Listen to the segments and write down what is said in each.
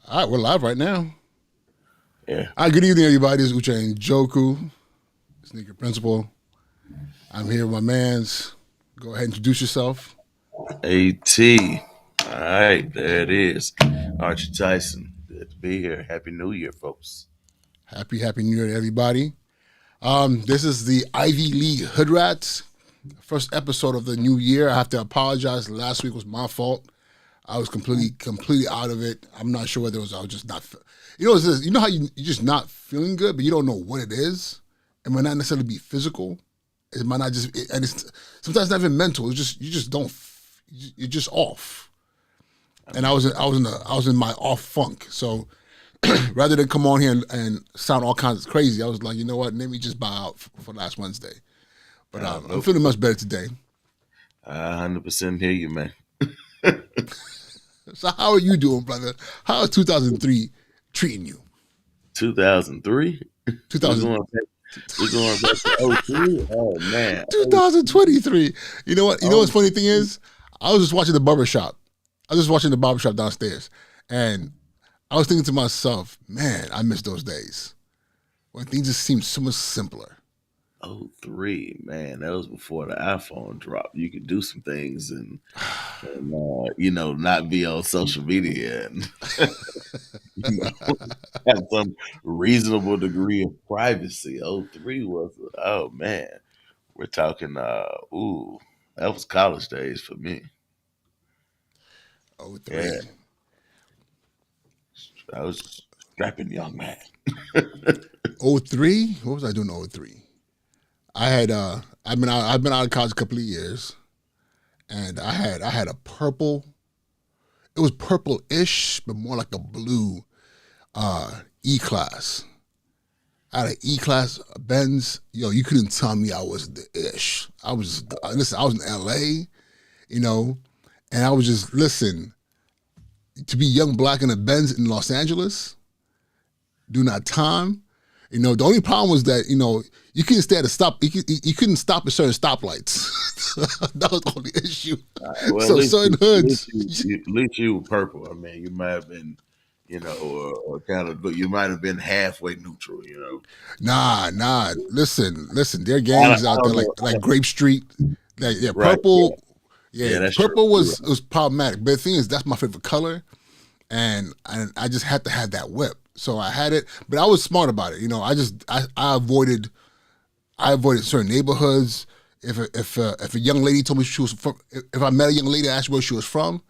All right, we're live right now. Yeah. All right, good evening, everybody. This is Uche and Njoku, sneaker principal. I'm here with my mans. Go ahead and introduce yourself. AT. All right, there it is. Archie Tyson. Good to be here. Happy New Year, folks. Happy New Year to everybody. This is the Ivy League Hood Rats. First episode of the new year. I have to apologize. Last week was my fault. I was completely out of it. I'm not sure whether it was I was just not. You know how you're just not feeling good, but you don't know what it is. It might not necessarily be physical. It might not just, and it's sometimes not even mental. It's just you just don't. You're just off. And I was in my off funk. So rather than come on here and sound all kinds of crazy, I was like, you know what? Let me just bow out for last Wednesday. But I'm feeling much better today. I 100% hear you, man. So how are you doing, brother? How is 2003 treating you? 2003? 2000, We're going back to '03? Oh, man. 2023. You know what? You know what's funny thing is? I was just watching the barbershop. I was just watching the barbershop downstairs. And I was thinking to myself, man, I miss those days when things just seemed so much simpler. '03, man. That was before the iPhone dropped. You could do some things and not be on social media and, you know, have some reasonable degree of privacy. '03 was, oh, man. We're talking, that was college days for me. Oh Yeah, 03. I was a strapping young man. Oh 03? What was I doing in oh 03? I've been out of college a couple of years, and I had a purple. It was purple-ish, but more like a blue E class. I had an E class Benz. Yo, you couldn't tell me I was the ish. Listen. I was in L.A. You know, and I was just listen to be young black in a Benz in Los Angeles during that time. You know, the only problem was that you couldn't stay at a stop. You couldn't stop at certain stoplights. That was the only issue. Well, So certain hoods. at least you were purple. I mean, you might have been, or kind of, but you might have been halfway neutral. Nah. Listen. There are I don't, gangs I out there don't like know. Grape Street. Like, yeah, Right? Yeah, purple. Yeah, yeah, that's true. purple You're was problematic. But the thing is, that's my favorite color, and I just had to have that whip. So I had it, but I was smart about it. I avoided certain neighborhoods. If a young lady told me she was from, if I met a young lady, asked where she was from.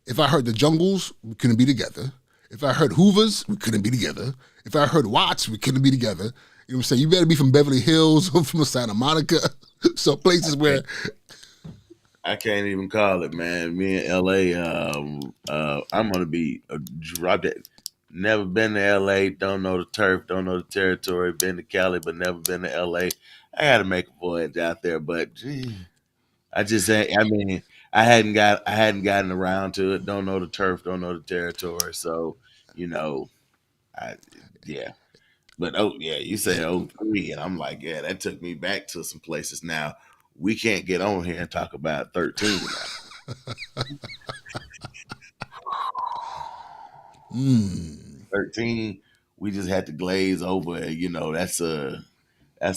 If I heard the Jungles, we couldn't be together. If I heard Hoovers, we couldn't be together. If I heard Watts, we couldn't be together. You know what I'm saying? You better be from Beverly Hills or from Santa Monica. So places where, I can't even call it, man. Me in LA, I'm gonna be a drop that. Never been to LA, don't know the turf, don't know the territory. Been to Cali, but never been to LA. I got to make a voyage out there, but gee, I just ain't. I mean, I hadn't gotten around to it. Don't know the turf, don't know the territory. So, you know, I yeah. But oh yeah, you say '03, and I'm like, yeah, that took me back to some places. Now we can't get on here and talk about 13 now. mm, 13, we just had to glaze over. That's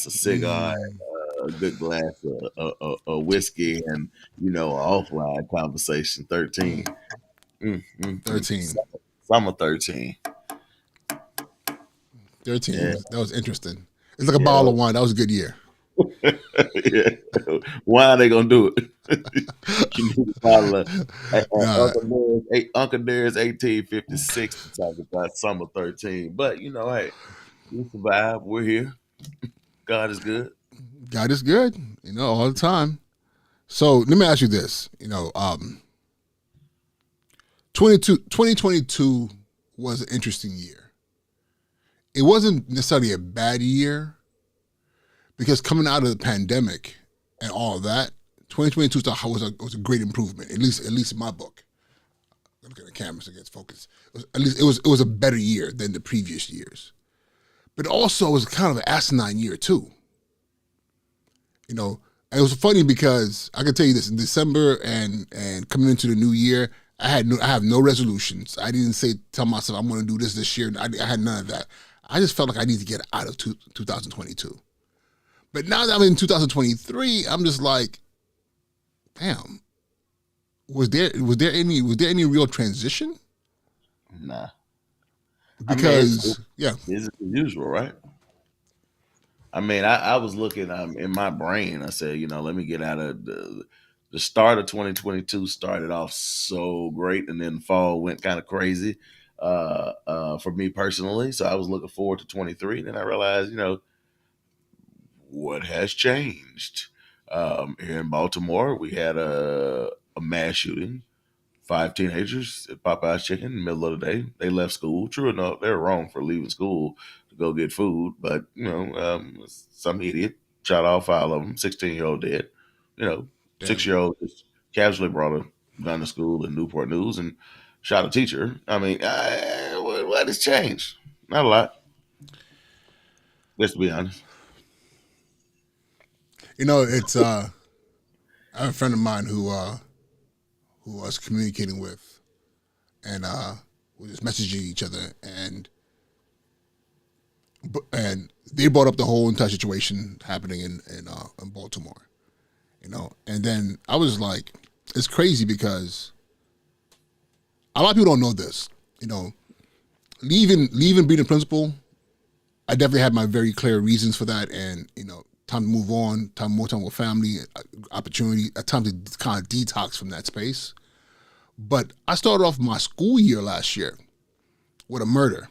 a cigar, mm, a good glass of whiskey, and an offline conversation. 13, 13. summer 13. 13 Yeah, that was interesting. It's like a yeah, bottle of wine. That was a good year. yeah. Why are they gonna do it? You need a bottle of Nah, Uncle Dear's 1856 to talk about summer 13. But hey, we survived. We're here. God is good. God is good, all the time. So let me ask you this. 2022 was an interesting year. It wasn't necessarily a bad year because coming out of the pandemic and all of that, 2022 was a great improvement. At least in my book. Look at the camera so it gets focused. It was a better year than the previous years. But also it was kind of an asinine year too. You know, and it was funny because I can tell you this in December and coming into the new year, I have no resolutions. I didn't tell myself I'm going to do this year. I had none of that. I just felt like I need to get out of 2022. But now that I'm in 2023, I'm just like, damn. Was there any real transition? Nah. Because it's the usual, right? I mean, I was looking in my brain. I said, let me get out of the start of 2022 started off so great, and then fall went kind of crazy for me personally. So I was looking forward to 23, and then I realized, what has changed. Here in Baltimore, we had a mass shooting. 5 teenagers at Popeye's Chicken in the middle of the day. They left school. True enough, they were wrong for leaving school to go get food, but some idiot shot all 5 of them. 16-year-old dead. Damn. 6-year-old just casually brought a gun to school in Newport News and shot a teacher. I mean, what has changed? Not a lot. Let's be honest. It's I have a friend of mine who I was communicating with, and we just messaging each other, and they brought up the whole entire situation happening in Baltimore, and then I was like, it's crazy because a lot of people don't know this, leaving being a principal, I definitely had my very clear reasons for that, and time to move on, more time with family, opportunity, a time to kind of detox from that space. But I started off my school year last year with a murder.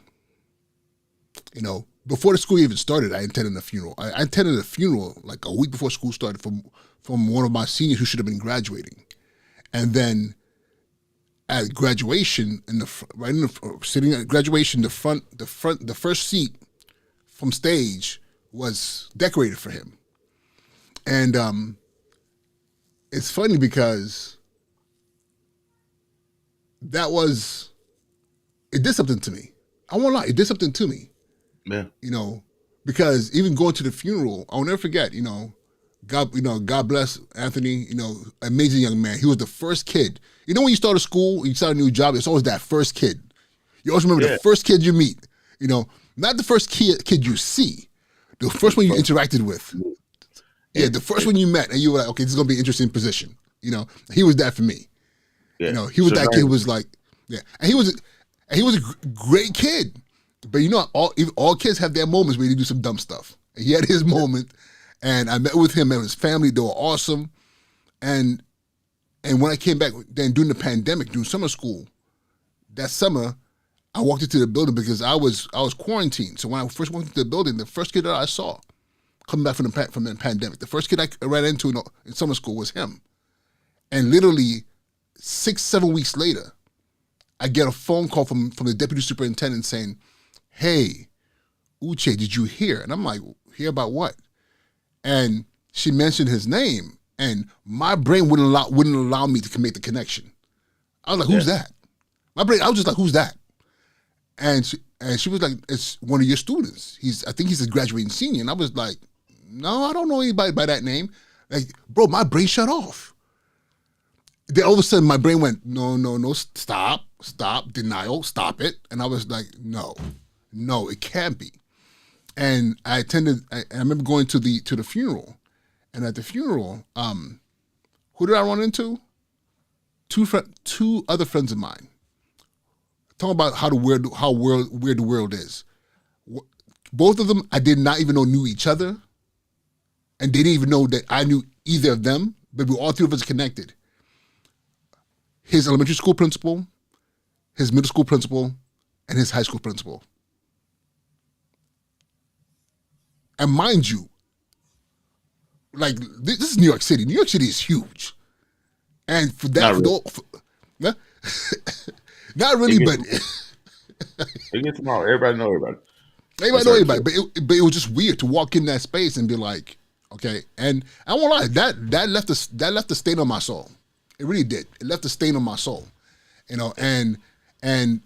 Before the school year even started, I attended a funeral. I attended a funeral like a week before school started from one of my seniors who should have been graduating. And then at graduation, sitting at graduation, the first seat from stage was decorated for him. And it's funny because it did something to me. I won't lie, it did something to me. Yeah. Because even going to the funeral, I'll never forget, God bless Anthony, amazing young man. He was the first kid. When you start a school, you start a new job, it's always that first kid. You always remember the first kid you meet, not the first kid you see, the first one you interacted with. Yeah, the first one you met, and you were like, okay, this is going to be an interesting position. He was that for me. Yeah. He was that kid who was like, yeah. And he was a great kid. But all kids have their moments where they do some dumb stuff. And he had his moment, and I met with him and his family. They were awesome. And when I came back then during the pandemic, during summer school, that summer, I walked into the building because I was quarantined. So when I first walked into the building, the first kid that I saw coming back from the pandemic, the first kid I ran into in summer school was him. And literally 6-7 weeks later, I get a phone call from the deputy superintendent saying, "Hey, Uche, did you hear?" And I'm like, "Hear about what?" And she mentioned his name, and my brain wouldn't allow me to make the connection. I was like, "Who's that?" I was just like, "Who's that?" And she was like, "It's one of your students. I think he's a graduating senior." And I was like, "No, I don't know anybody by that name." Like, bro, my brain shut off. Then all of a sudden, my brain went, no, stop, denial, stop it. And I was like, no, it can't be. And I remember going to the funeral, and at the funeral, who did I run into? Two other friends of mine. Talking about how weird the world is. Both of them, I did not even know knew each other, and they didn't even know that I knew either of them. But we all three of us connected. His elementary school principal, his middle school principal, and his high school principal. And mind you, like, this is New York City. New York City is huge. And for that, not really, but it gets small. Everybody know everybody. Everybody know everybody, but it was just weird to walk in that space and be like, okay. And I won't lie, that left a stain on my soul. It really did. It left a stain on my soul, and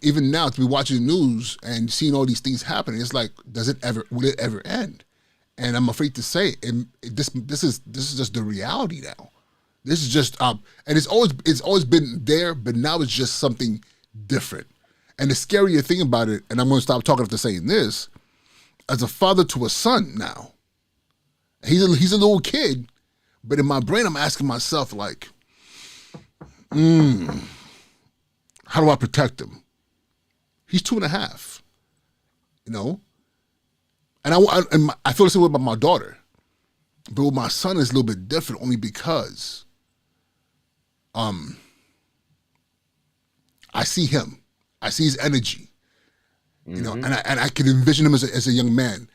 even now to be watching the news and seeing all these things happening, it's like, will it ever end? And I'm afraid to say, this is just the reality now. This is just and it's always been there, but now it's just something different. And the scarier thing about it, and I'm going to stop talking after saying this, as a father to a son now, he's a little kid, but in my brain I'm asking myself like, how do I protect him? He's 2.5, you know, and I feel the same way about my daughter, but with my son it's a little bit different only because I see him, I see his energy, Mm-hmm. and I can envision him as a young man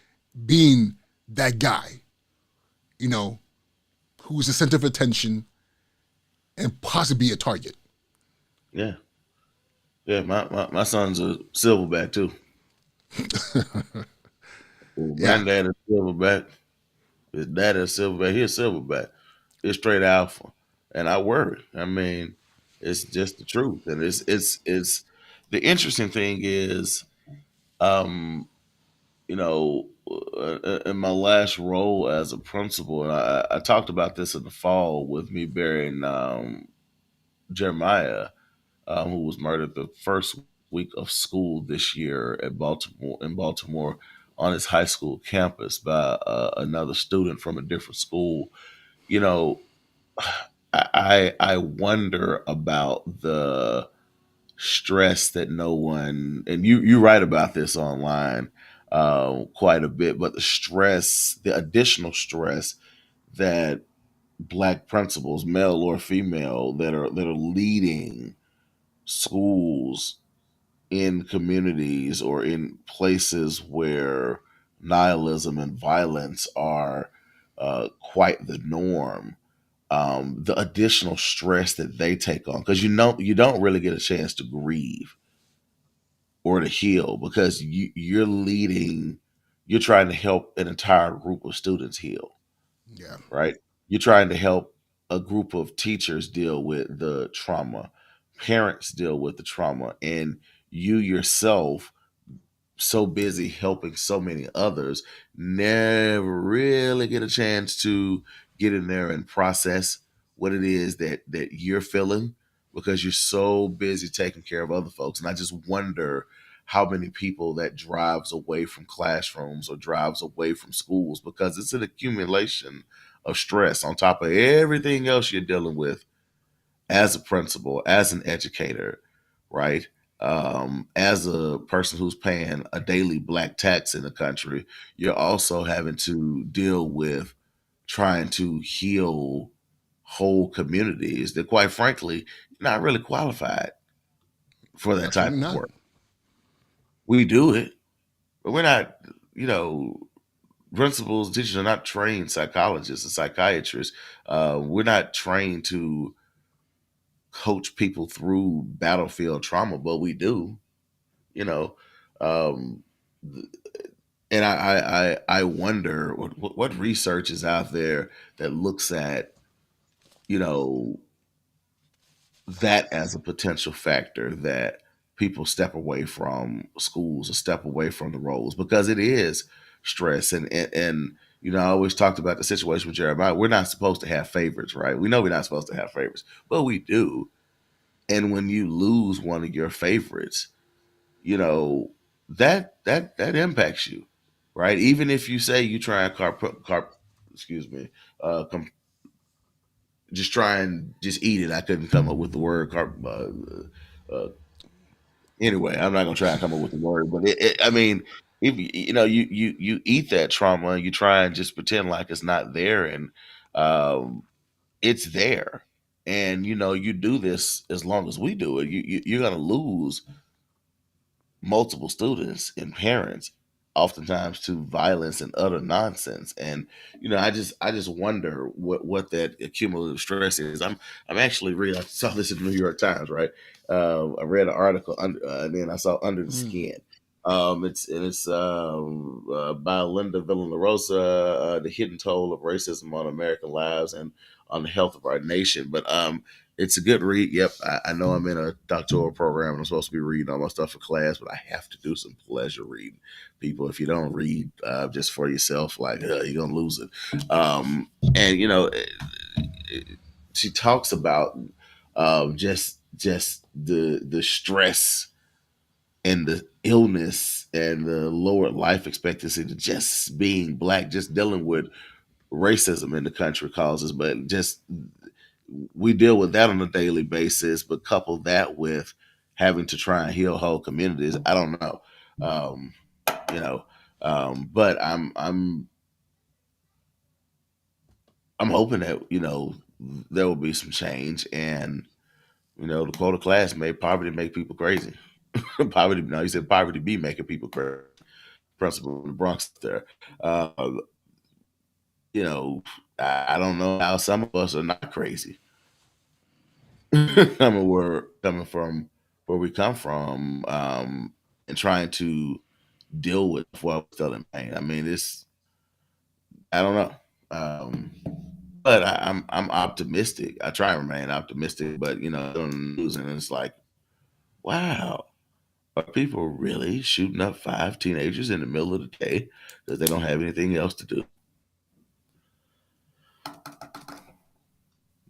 being that guy, you know, who's the center of attention and possibly a target. Yeah. Yeah. My son's a silverback too. Well, Yeah, granddad is silverback. His dad is silverback. He's silverback. It's straight alpha. And I worry. I mean, it's just the truth. And it's the interesting thing is, um, in my last role as a principal, and I talked about this in the fall with me burying Jeremiah, who was murdered the first week of school this year at Baltimore on his high school campus by another student from a different school. You know, I wonder about the stress that no one, and you write about this online quite a bit, but the additional stress that black principals, male or female, that are leading schools in communities or in places where nihilism and violence are quite the norm. The additional stress that they take on, because you don't really get a chance to grieve or to heal, because you're trying to help an entire group of students heal, yeah, right? You're trying to help a group of teachers deal with the trauma, parents deal with the trauma, and you yourself, so busy helping so many others, never really get a chance to get in there and process what it is that you're feeling, because you're so busy taking care of other folks. And I just wonder how many people that drives away from classrooms or drives away from schools, because it's an accumulation of stress on top of everything else you're dealing with as a principal, as an educator, right? As a person who's paying a daily black tax in the country, you're also having to deal with trying to heal whole communities that, quite frankly, not really qualified for that type absolutely of not. work. We do it, but we're not, you know, principals and teachers are not trained psychologists and psychiatrists. We're not trained to coach people through battlefield trauma, but we do, you know. Um, and I wonder what research is out there that looks at, you know, that as a potential factor that people step away from schools or step away from the roles, because it is stress. And I always talked about the situation with Jeremiah. We're not supposed to have favorites, right? We know we're not supposed to have favorites, but we do. And when you lose one of your favorites, you know, that impacts you, right? Even if you say you try and excuse me, just try and just eat it. I couldn't come up with the word anyway. I'm not gonna try and come up with the word, but I mean, if you eat that trauma, you try and just pretend like it's not there, and um, it's there. And you do this as long as we do it. You're gonna lose multiple students and parents oftentimes to violence and utter nonsense. And I just wonder what that accumulative stress is. I'm actually reading. I saw this in the New York Times, right? I read an article and then I saw Under the Mm. Skin. It's by Linda Villarosa, The Hidden Toll of Racism on American Lives and on the Health of Our Nation. But it's a good read. Yep, I know I'm in a doctoral program and I'm supposed to be reading all my stuff for class, but I have to do some pleasure reading. People, if you don't read just for yourself, like you're gonna lose it. And she talks about just the stress and the illness and the lower life expectancy to just being black, just dealing with racism in the country causes, but just we deal with that on a daily basis, but couple that with having to try and heal whole communities. I don't know. Um, you know, but I'm hoping that, there will be some change, and the quota class made poverty make people crazy. Poverty, no, you said poverty be making people crazy. Principal in the Bronx there. Uh, you know, I don't know how some of us are not crazy. Coming from where we come from, and trying to deal with what we're still in pain. I mean, it's I don't know. Um, but I'm optimistic. I try and remain optimistic, but on the news, and it's like, wow, are people really shooting up 5 teenagers in the middle of the day because they don't have anything else to do?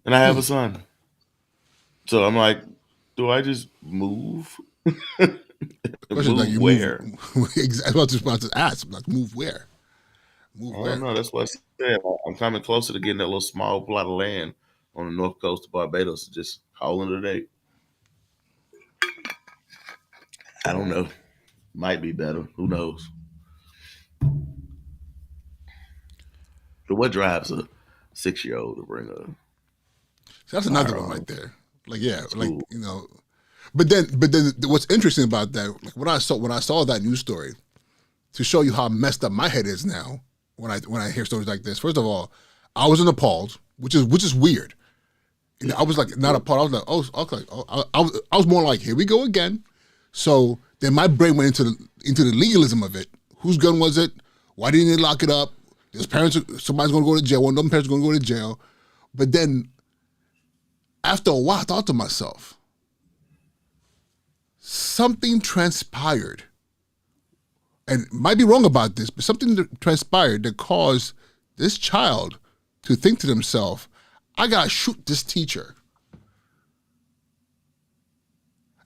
And I have Hmm. a son, so I'm like, do I just move? The question is like Move you move. where? I was just about to ask, like move where? I Move don't where? know. That's what I said. I'm coming closer to getting that little small plot of land on the north coast of Barbados. Just calling it a day. I don't know. Might be better. Who knows? But what drives a 6-year-old to bring a So that's another one firearm right there. Like yeah, to like school? but then what's interesting about that, like when I saw that news story, to show you how messed up my head is now when I hear stories like this. First of all, I was appalled, which is weird. I was like not appalled. I was like, I was more like, here we go again. So then my brain went into the legalism of it. Whose gun was it? Why didn't they lock it up? His parents, somebody's going to go to jail. One of them parents is going to go to jail. But then after a while, I thought to myself, something transpired, and might be wrong about this, but something that transpired that caused this child to think to themselves, I gotta shoot this teacher.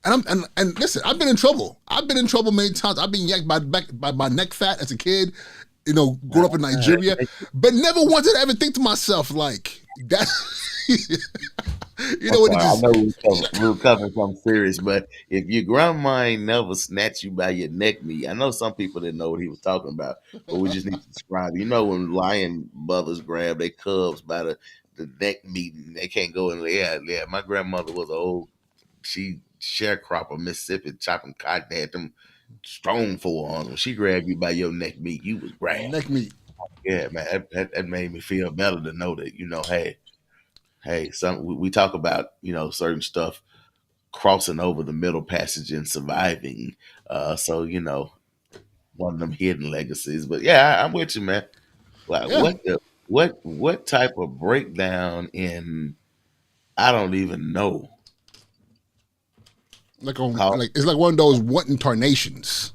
And listen, I've been in trouble. I've been in trouble many times. I've been yanked by my neck fat as a kid, growing up in Nigeria, but never once did I ever think to myself like that. I'm What it sorry, I just know we were covering something serious, but if your grandma ain't never snatched you by your neck meat, I know some people didn't know what he was talking about, but we just need to describe. When lion mothers grab their cubs by the neck meat and they can't go in there. Yeah, yeah. My grandmother was she sharecropper Mississippi chopping cotton, had them strong forearms. When she grabbed you by your neck meat, you was grabbed. neck meat. Yeah, man, that made me feel better to know that, hey, we talk about, certain stuff crossing over the middle passage and surviving. So one of them hidden legacies. But yeah, I'm with you, man. Like Yeah, what type of breakdown in I don't even know. How like it's like one of those wanton tarnations,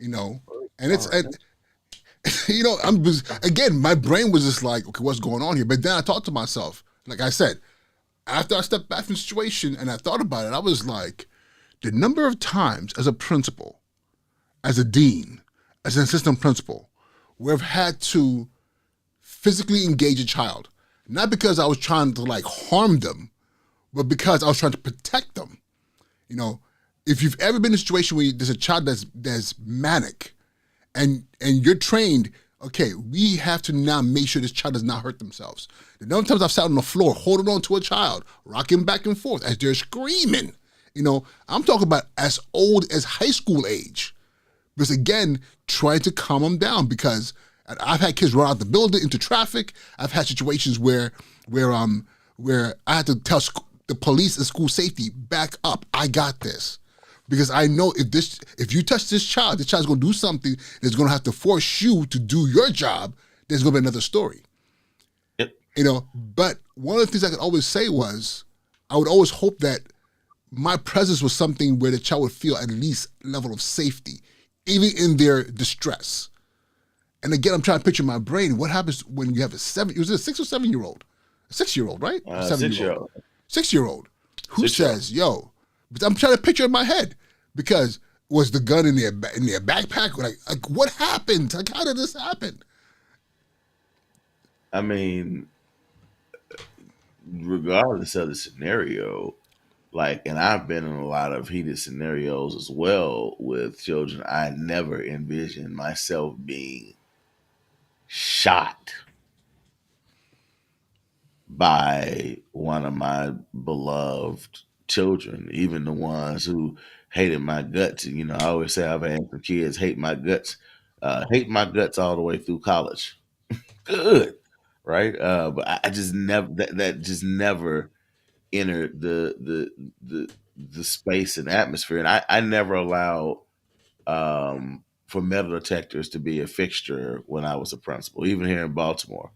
you know. And it's far? and again, my brain was just like, okay, what's going on here? But then I thought to myself, like I said, after I stepped back from the situation and I thought about it, I was like, the number of times as a principal, as a dean, as an assistant principal, where I've had to physically engage a child, not because I was trying to like harm them, but because I was trying to protect them. You know, if you've ever been in a situation where there's a child that's manic, and you're trained, okay, we have to now make sure this child does not hurt themselves. The number of times I've sat on the floor holding on to a child, rocking back and forth as they're screaming. I'm talking about as old as high school age. Because again, trying to calm them down, because I've had kids run out the building into traffic. I've had situations where I had to tell the police and school safety, back up. I got this. Because I know if you touch this child's gonna do something that's gonna have to force you to do your job. There's gonna be another story. Yep. But one of the things I could always say was, I would always hope that my presence was something where the child would feel at least level of safety, even in their distress. And again, I'm trying to picture in my brain what happens when you have was it a 6 or 7 year old? A 6 year old, right? Or 7 year Six year old? old, 6 year old. Who 6 year old. says, yo, but I'm trying to picture in my head because was the gun in their backpack? Like what happened? Like how did this happen? I mean, regardless of the scenario, like, and I've been in a lot of heated scenarios as well with children. I never envisioned myself being shot by one of my beloved children, even the ones who hated my guts. And, I always say I've had some kids hate my guts all the way through college. Good. Right. But I just never, that just never entered the space and atmosphere. And I never allowed, for metal detectors to be a fixture when I was a principal, even here in Baltimore.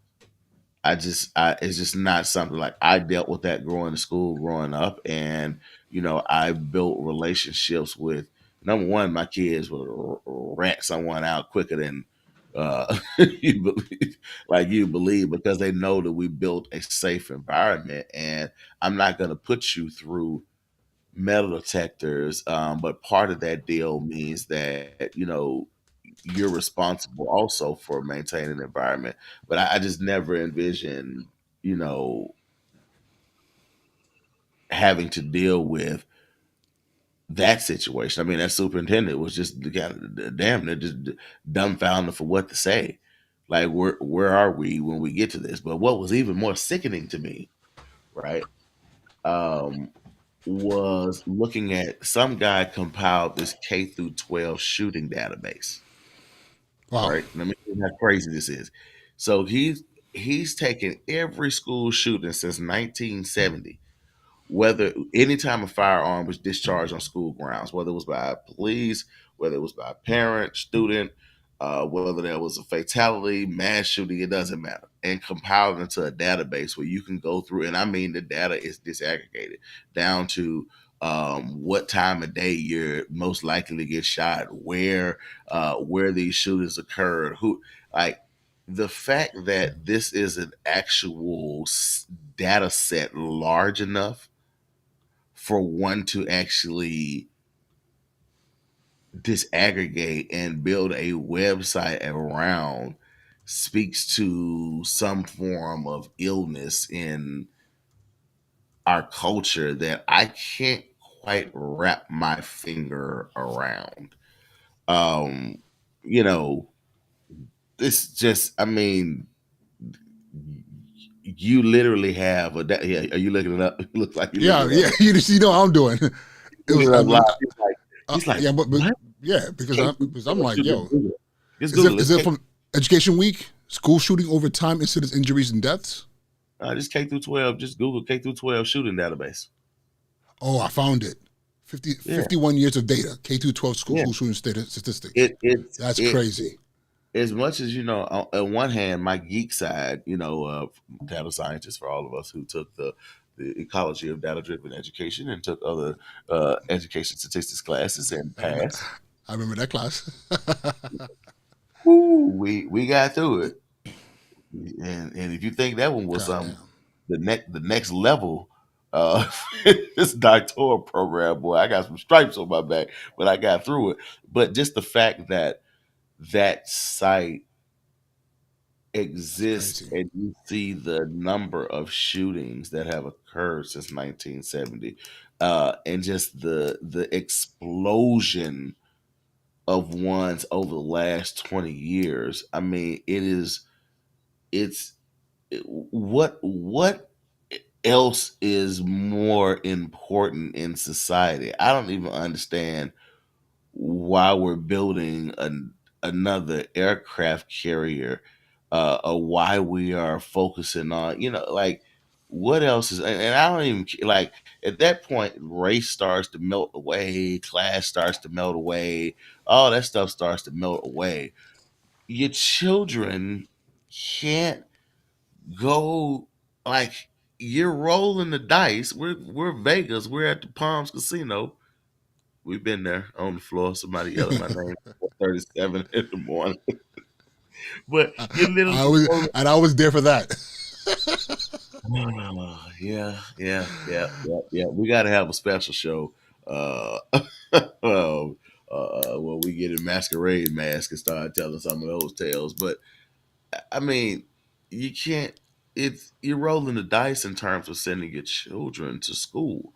It's just not something like I dealt with that growing to school, growing up, and I built relationships with number one, my kids would rat someone out quicker than you believe, like you believe, because they know that we built a safe environment, and I'm not going to put you through metal detectors. But part of that deal means that you're responsible also for maintaining the environment. But I just never envisioned, you know, having to deal with that situation. I mean, that superintendent was just damn, they're just dumbfounded for what to say. Like, where are we when we get to this? But what was even more sickening to me, right, um, was looking at some guy compiled this K through 12 shooting database. Wow. Right? Let me tell you how crazy this is. So he's taken every school shooting since 1970, whether anytime a firearm was discharged on school grounds, whether it was by police, whether it was by a parent, student, whether there was a fatality, mass shooting, it doesn't matter, and compiled into a database where you can go through. And I mean, the data is disaggregated down to what time of day you're most likely to get shot, where these shootings occurred, who, like, the fact that this is an actual data set large enough for one to actually disaggregate and build a website around speaks to some form of illness in our culture that I can't quite wrap my finger around. Um, you know, this just, I mean, you literally have yeah, are you looking it up? It looks like you're looking Yeah, it up. yeah. You know how I'm doing. It was. Looking it I up live. mean, He's like, yeah, but what? yeah, because K I'm through like, shooting. yo, Google it. Just Google it. is it from Education Week? School shooting over time, incidents, injuries, and deaths. Just K through 12. Just Google K through 12 shooting database. Oh, I found it. Yeah, 51 years of data. K through 12 school yeah. shooting statistics. It's That's it crazy. as much as on one hand, my geek side, data scientist for all of us who took the ecology of data driven education and took other education statistics classes and I remember, passed. I remember that class. Woo, we got through it. And if you think that one was God something, damn. the next level, uh this doctoral program, boy, I got some stripes on my back, but I got through it. But just the fact that that site It's exists crazy. and you see the number of shootings that have occurred since 1970, and just the explosion of ones over the last 20 years. I mean, it's what else is more important in society? I don't even understand why we're building another aircraft carrier, or why we are focusing on, like, what else is, and I don't even like, at that point, race starts to melt away, class starts to melt away, all that stuff starts to melt away. Your children can't go, like, you're rolling the dice. We're Vegas. We're at the Palms Casino. We've been there on the floor. Somebody yelling my name at 4:37 in the morning. But you're literally rolling. I was there for that. Yeah. We got to have a special show where we get in masquerade mask and start telling some of those tales. But I mean, you can't. It's you're rolling the dice in terms of sending your children to school,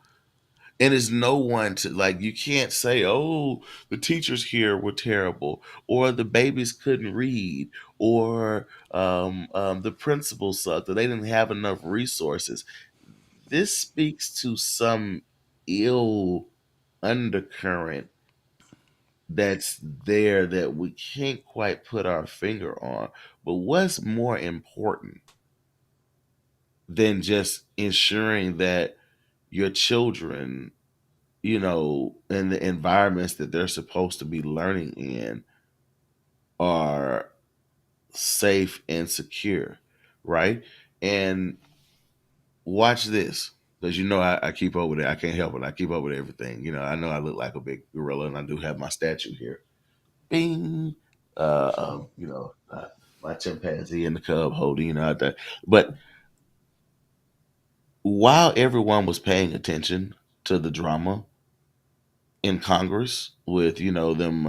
and there's no one to like. You can't say, "Oh, the teachers here were terrible," or "the babies couldn't read," or "the principal sucked," or "they didn't have enough resources." This speaks to some ill undercurrent that's there that we can't quite put our finger on. But what's more important than just ensuring that your children, in the environments that they're supposed to be learning in are safe and secure, right? And watch this. Because I keep up with it. I can't help it. I keep up with everything. I know I look like a big gorilla and I do have my statue here. Bing. My chimpanzee and the cub holding, out there. But while everyone was paying attention to the drama in Congress with, them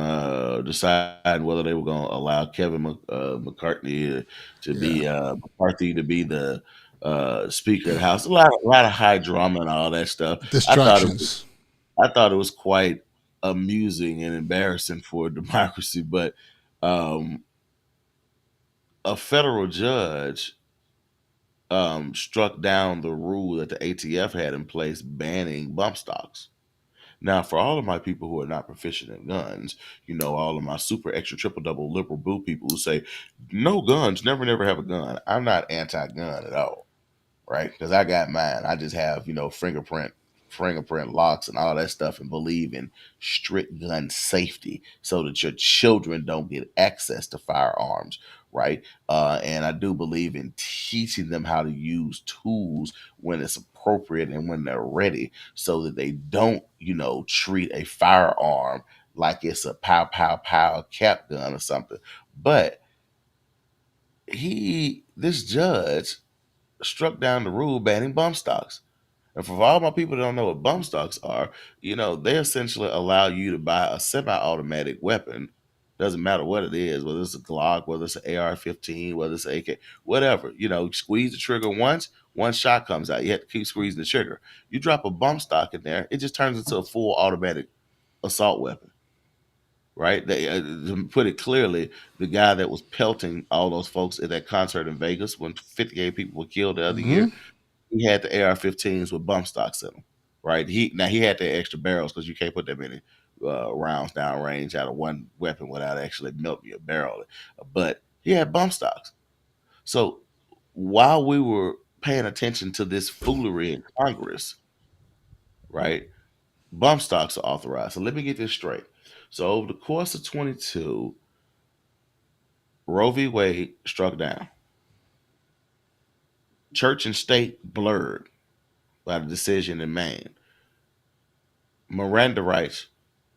deciding whether they were going to allow McCartney to Yeah. be McCarthy to be the Speaker of the House, a lot of high drama and all that stuff. I thought it was, Distractions. I thought it was quite amusing and embarrassing for democracy, but um, a federal judge struck down the rule that the ATF had in place banning bump stocks. Now, for all of my people who are not proficient in guns, all of my super extra triple double liberal boo people who say, no guns, never, never have a gun. I'm not anti gun at all, right? Because I got mine. I just have, fingerprint locks and all that stuff and believe in strict gun safety so that your children don't get access to firearms, right? And I do believe in teaching them how to use tools when it's appropriate and when they're ready so that they don't, treat a firearm like it's a pow pow pow cap gun or something. But this judge struck down the rule banning bump stocks. And for all my people that don't know what bump stocks are, they essentially allow you to buy a semi-automatic weapon. Doesn't matter what it is, whether it's a Glock, whether it's an AR-15, whether it's an AK, whatever. Squeeze the trigger once, one shot comes out. You have to keep squeezing the trigger. You drop a bump stock in there, it just turns into a full automatic assault weapon, right? To put it clearly, the guy that was pelting all those folks at that concert in Vegas when 58 people were killed the other Hmm. year, he had the AR-15s with bump stocks in them, right? He had the extra barrels because you can't put that many rounds down range out of one weapon without actually melting your barrel. But he had bump stocks. So while we were paying attention to this foolery in Congress, right, bump stocks are authorized. So let me get this straight. So over the course of 22, Roe v. Wade struck down. Church and state blurred by the decision in Maine. Miranda rights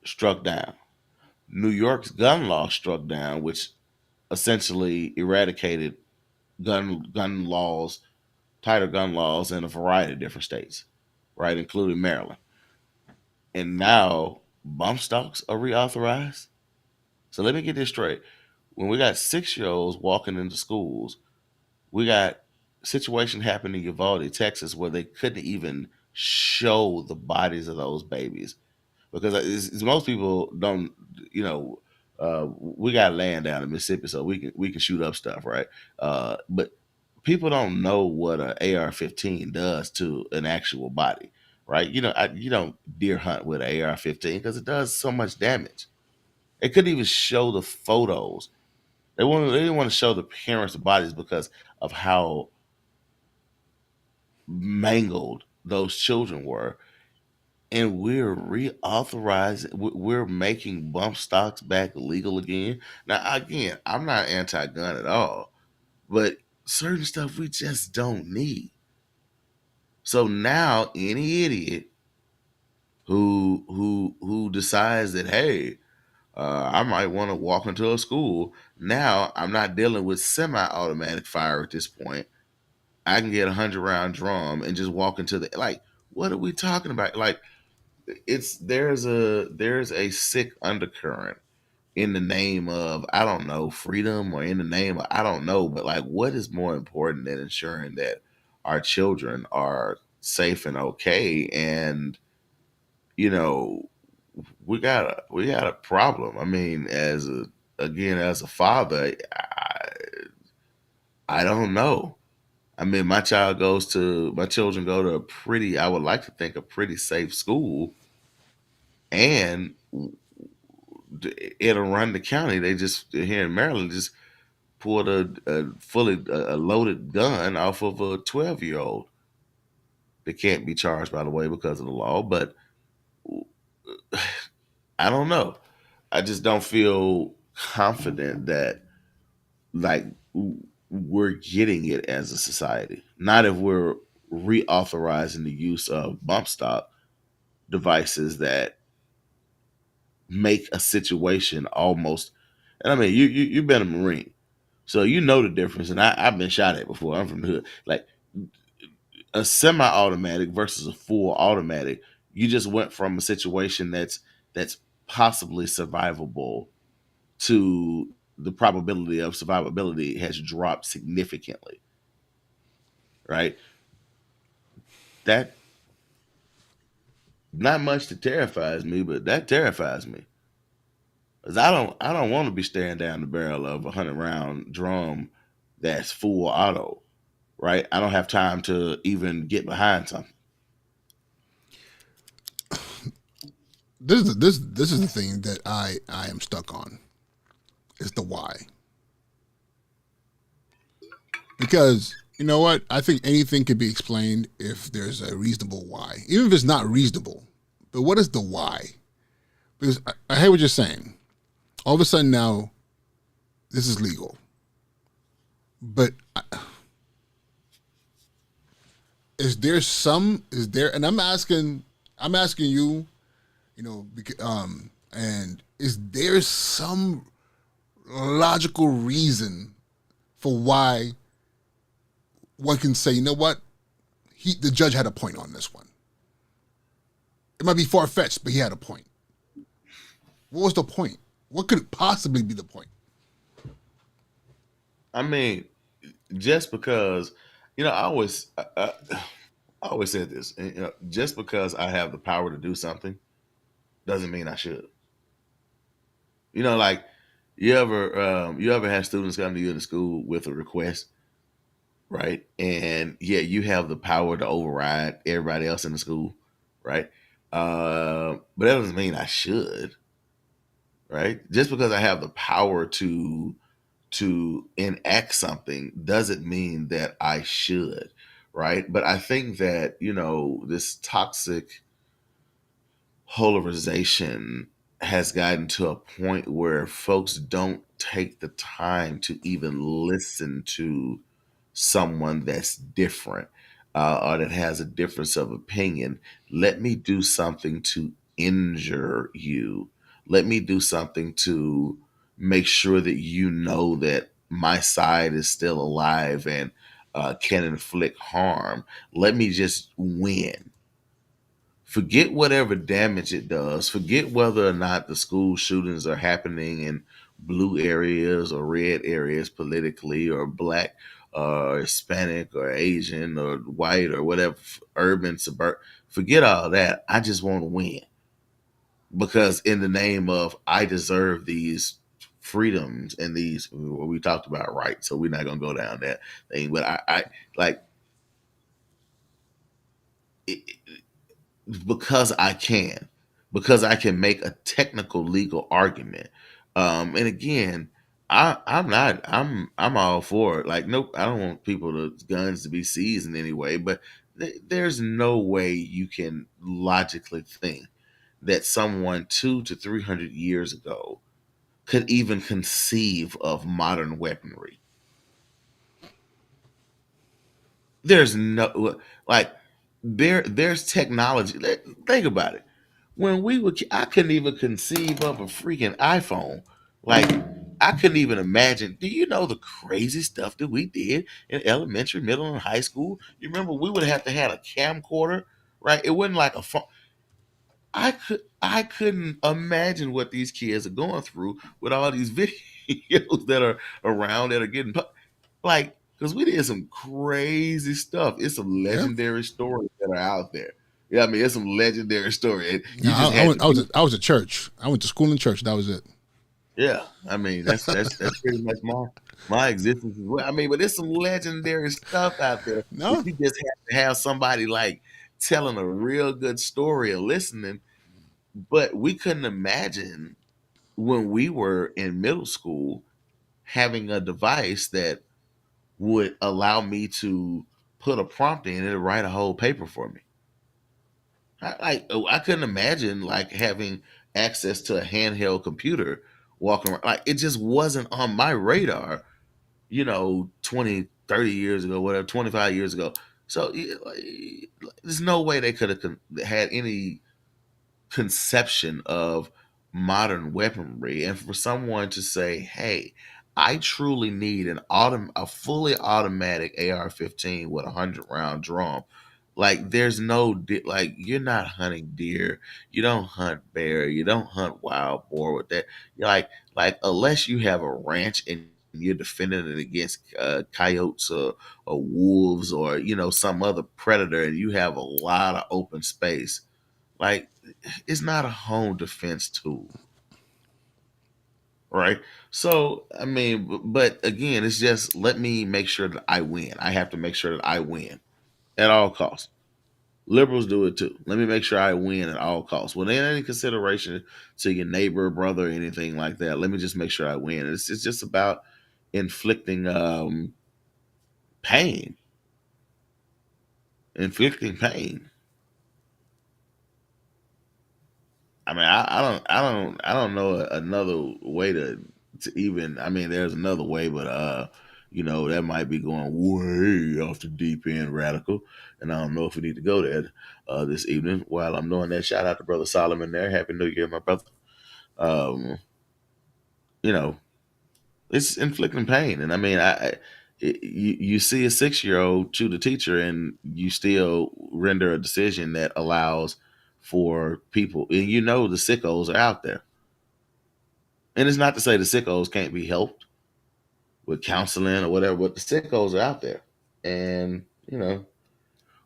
struck down. New York's gun law struck down, which essentially eradicated gun laws, tighter gun laws in a variety of different states, right, including Maryland. And now bump stocks are reauthorized. So let me get this straight. When we got 6 year olds walking into schools, we got situation happening in Uvalde, Texas, where they couldn't even show the bodies of those babies because most people don't, you know, we got land down in Mississippi, so we can shoot up stuff, right? But people don't know what an AR-15 does to an actual body, right? You don't deer hunt with an AR-15 because it does so much damage. They couldn't even show the photos. They didn't want to show the parents' bodies because of how mangled those children were, and we're reauthorizing, we're making bump stocks back legal again. Now again, I'm not anti-gun at all, but certain stuff we just don't need. So now any idiot who decides that, hey, I might want to walk into a school, now I'm not dealing with semi-automatic fire at this point. I can get a 100 round drum and just walk into the like. What are we talking about? Like, it's there's a sick undercurrent in the name of, I don't know, freedom, or in the name of, I don't know, but like, what is more important than ensuring that our children are safe and okay? And you know, we got a problem. I mean, as a father, I don't know. I mean, my children go to a pretty, I would like to think, a pretty safe school, and it'll run the county. They just, here in Maryland, just pulled a loaded gun off of a 12-year old. They can't be charged, by the way, because of the law. But I don't know. I just don't feel confident that, like, we're getting it as a society. Not if we're reauthorizing the use of bump stock devices that make a situation almost. And I mean, you've been a Marine, so you know the difference. And I've been shot at before. I'm from the hood. Like, a semi-automatic versus a full automatic, you just went from a situation that's possibly survivable to the probability of survivability has dropped significantly, right? That, not much that terrifies me, but that terrifies me. Cause I don't want to be staring down the barrel of a 100 round drum that's full auto, right? I don't have time to even get behind something. This is the thing that I am stuck on. Is the why. Because you know what? I think anything can be explained if there's a reasonable why. Even if it's not reasonable. But what is the why? Because I hear what you're saying. All of a sudden now, this is legal. But is there, and I'm asking you, and is there some logical reason for why one can say, you know what, the judge had a point on this one. It might be far fetched, but he had a point. What was the point? What could possibly be the point? I mean, just because, I always said this, just because I have the power to do something doesn't mean I should. Like, you ever have students come to you in the school with a request, right? And yeah, you have the power to override everybody else in the school, right? But that doesn't mean I should, right? Just because I have the power to enact something doesn't mean that I should, right? But I think that, this toxic polarization has gotten to a point where folks don't take the time to even listen to someone that's different, or that has a difference of opinion. Let me do something to injure you. Let me do something to make sure that you know that my side is still alive and can inflict harm. Let me just win. Forget whatever damage it does. Forget whether or not the school shootings are happening in blue areas or red areas politically, or black or Hispanic or Asian or white or whatever, urban, suburban. Forget all that. I just want to win, because in the name of, I deserve these freedoms and these, what we talked about, right? So we're not gonna go down that thing. But I like it, because I can, because I can make a technical legal argument. And again, I'm all for it. Like, nope, I don't want people to guns to be seized in any way, but there's no way you can logically think that someone 200 to 300 years ago could even conceive of modern weaponry. There's no, like, there's technology. Think about it. When we were, I couldn't even conceive of a freaking iPhone. Like, I couldn't even imagine. Do you know the crazy stuff that we did in elementary, middle, and high school? You remember we would have to have a camcorder, right? It wasn't like a phone. I couldn't imagine what these kids are going through with all these videos that are around that are getting like, because we did some crazy stuff. It's some Yeah. legendary stories that are out there. Yeah, I mean, it's some legendary story. And you Yeah, just had to be. I was at church. I went to school in church. That was it. Yeah, I mean, that's pretty much my existence as well. I mean, but there's some legendary stuff out there that No, you just have to have somebody like telling a real good story and listening. But we couldn't imagine when we were in middle school having a device that would allow me to put a prompt in and write a whole paper for me. I couldn't imagine like having access to a handheld computer walking around. Like it just wasn't on my radar, 20, 30 years ago, whatever, 25 years ago. So there's no way they could have had any conception of modern weaponry, and for someone to say, "Hey, I truly need a fully automatic AR-15 with a 100-round drum." Like there's no like you're not hunting deer, you don't hunt bear, you don't hunt wild boar with that. You're like unless you have a ranch and you're defending it against coyotes or wolves or some other predator, and you have a lot of open space. Like it's not a home defense tool, right? So, I mean, but again, it's just let me make sure that I win. I have to make sure that I win at all costs. Liberals do it too. Let me make sure I win at all costs. Without any consideration to your neighbor, brother, or anything like that. Let me just make sure I win. It's just about inflicting pain, inflicting pain. I mean, I don't know another way to even. I mean, there's another way, but that might be going way off the deep end, radical, and I don't know if we need to go there this evening. While I'm doing that, shout out to brother Solomon there. Happy New Year, my brother. Um, you know, it's inflicting pain, and I mean, you see a 6-year old shoot a teacher, and you still render a decision that allows for people, and the sickos are out there. And it's not to say the sickos can't be helped with counseling or whatever, but the sickos are out there, and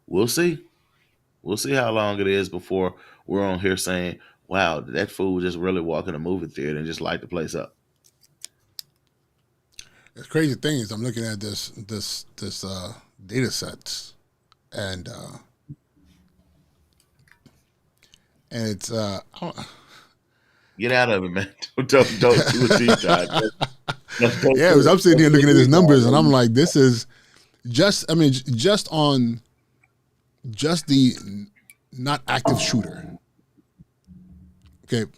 we'll see. We'll see how long it is before we're on here saying, "Wow, that fool just really walk in a movie theater and just light the place up." the crazy thing is I'm looking at this data sets, and it's Get out of it, man. Don't do a deep dive. Don't yeah, do because it. I'm sitting Don't here do looking a at these deep dive, numbers, and I'm man. like, this is just I mean just on just the not active shooter. Okay,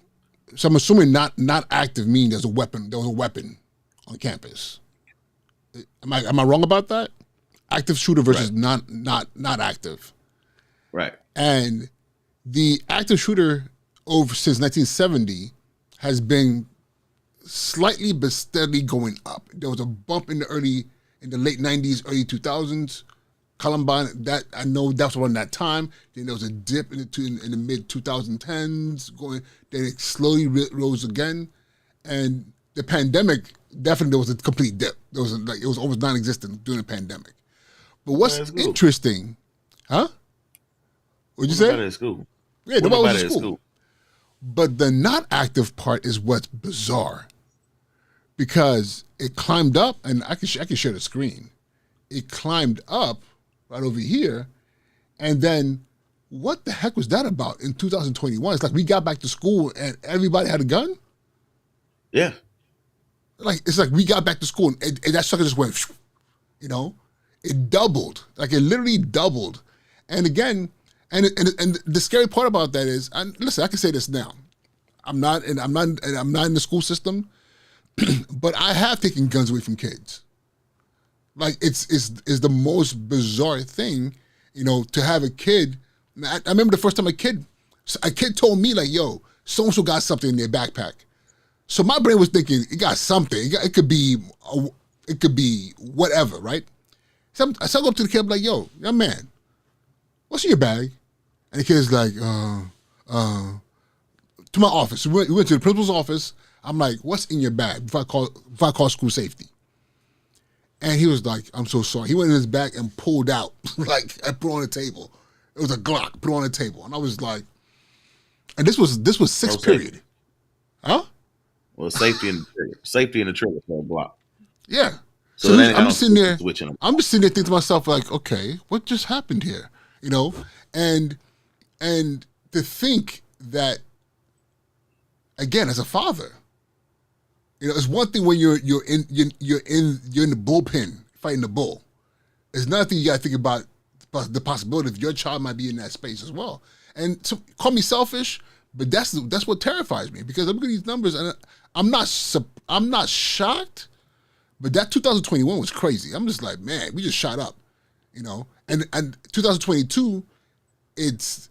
so I'm assuming not active means there's a weapon. There was a weapon on campus. Am I wrong about that? Active shooter Right, versus not active. right. And the active shooter over since 1970 has been slightly but steadily going up. There was a bump in the late 90s, early 2000s. Columbine, that I know that's around that time. Then there was a dip in the mid 2010s, going. Then it slowly rose again, and the pandemic definitely there was a complete dip. It was almost non-existent during the pandemic. But Nobody what's at school. interesting, huh? What'd you Well, say? nobody at school. Yeah, Well, nobody was nobody in at school. school. But the not active part is what's bizarre because it climbed up, and I can share the screen. It climbed up right over here, and then what the heck was that about in 2021? It's like we got back to school and everybody had a gun. Yeah, Like it's like we got back to school and that sucker just went, you know, it doubled. Like it literally doubled. And again, and the scary part about that is, and listen, I can say this now. I'm not in the school system, but I have taken guns away from kids. Like it's the most bizarre thing, to have a kid. I remember the first time a kid told me like, "Yo, so and so got something in their backpack." So my brain was thinking it got something. It could be it could be whatever, right? So I go up to the kid, I'm like, yo, young man, what's in your bag? And the kid's like, to my office. We went to the principal's office. I'm like, what's in your bag before I call school safety? And he was like, I'm so sorry. He went in his bag and pulled out, like, I put on the table. It was a Glock, put on the table. And I was like, and this was No sixth safety. period. Huh? Well, safety in the trigger for a block. Yeah. So So it ain't got I'm no just sitting there, switching them. I'm just sitting there thinking to myself, like, okay, what just happened here? You know? And and to think that, again, as a father, it's one thing when you're in the bullpen fighting the bull. It's another thing you got to think about the possibility of your child might be in that space as well. And so, call me selfish, but that's what terrifies me because I'm looking at these numbers and I'm not shocked, but that 2021 was crazy. I'm just like, man, we just shot up, and 2022, it's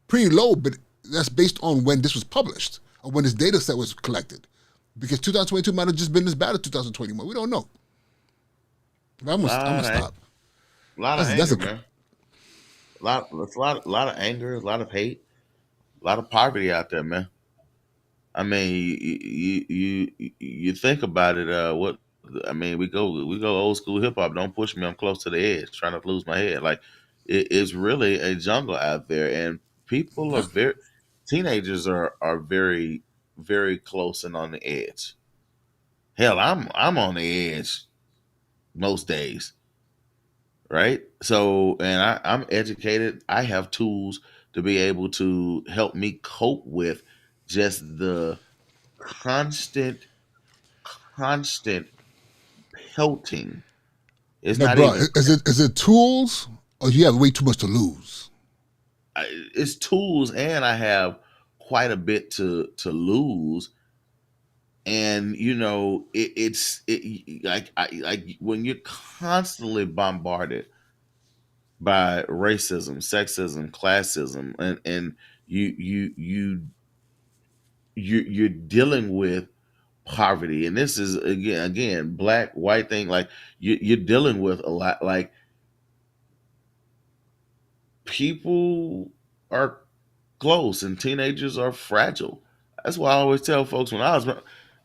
pretty low, but that's based on when this was published or when this data set was collected. Because 2022 might have just been as bad as 2021. We don't know. But I'm gonna Lot of, stop. lot of That's anger, a man. Lot of anger, a lot of hate, a lot of poverty out there, man. I mean, you think about it. What I mean, we go old school hip hop. Don't push me. I'm close to the edge, trying to lose my head. Like it's really a jungle out there, and people are yeah. very teenagers are very very close and on the edge. Hell, I'm on the edge most days, right? So, and I'm educated. I have tools to be able to help me cope with just the constant constant pelting. It's Now, not bro, even is it tools or you have way too much to lose? it's tools, and I have quite a bit to lose. And like when you're constantly bombarded by racism, sexism, classism, and you you you you're dealing with poverty, and this is again black white thing. Like you're dealing with a lot. Like people are close and teenagers are fragile. That's why I always tell folks when I was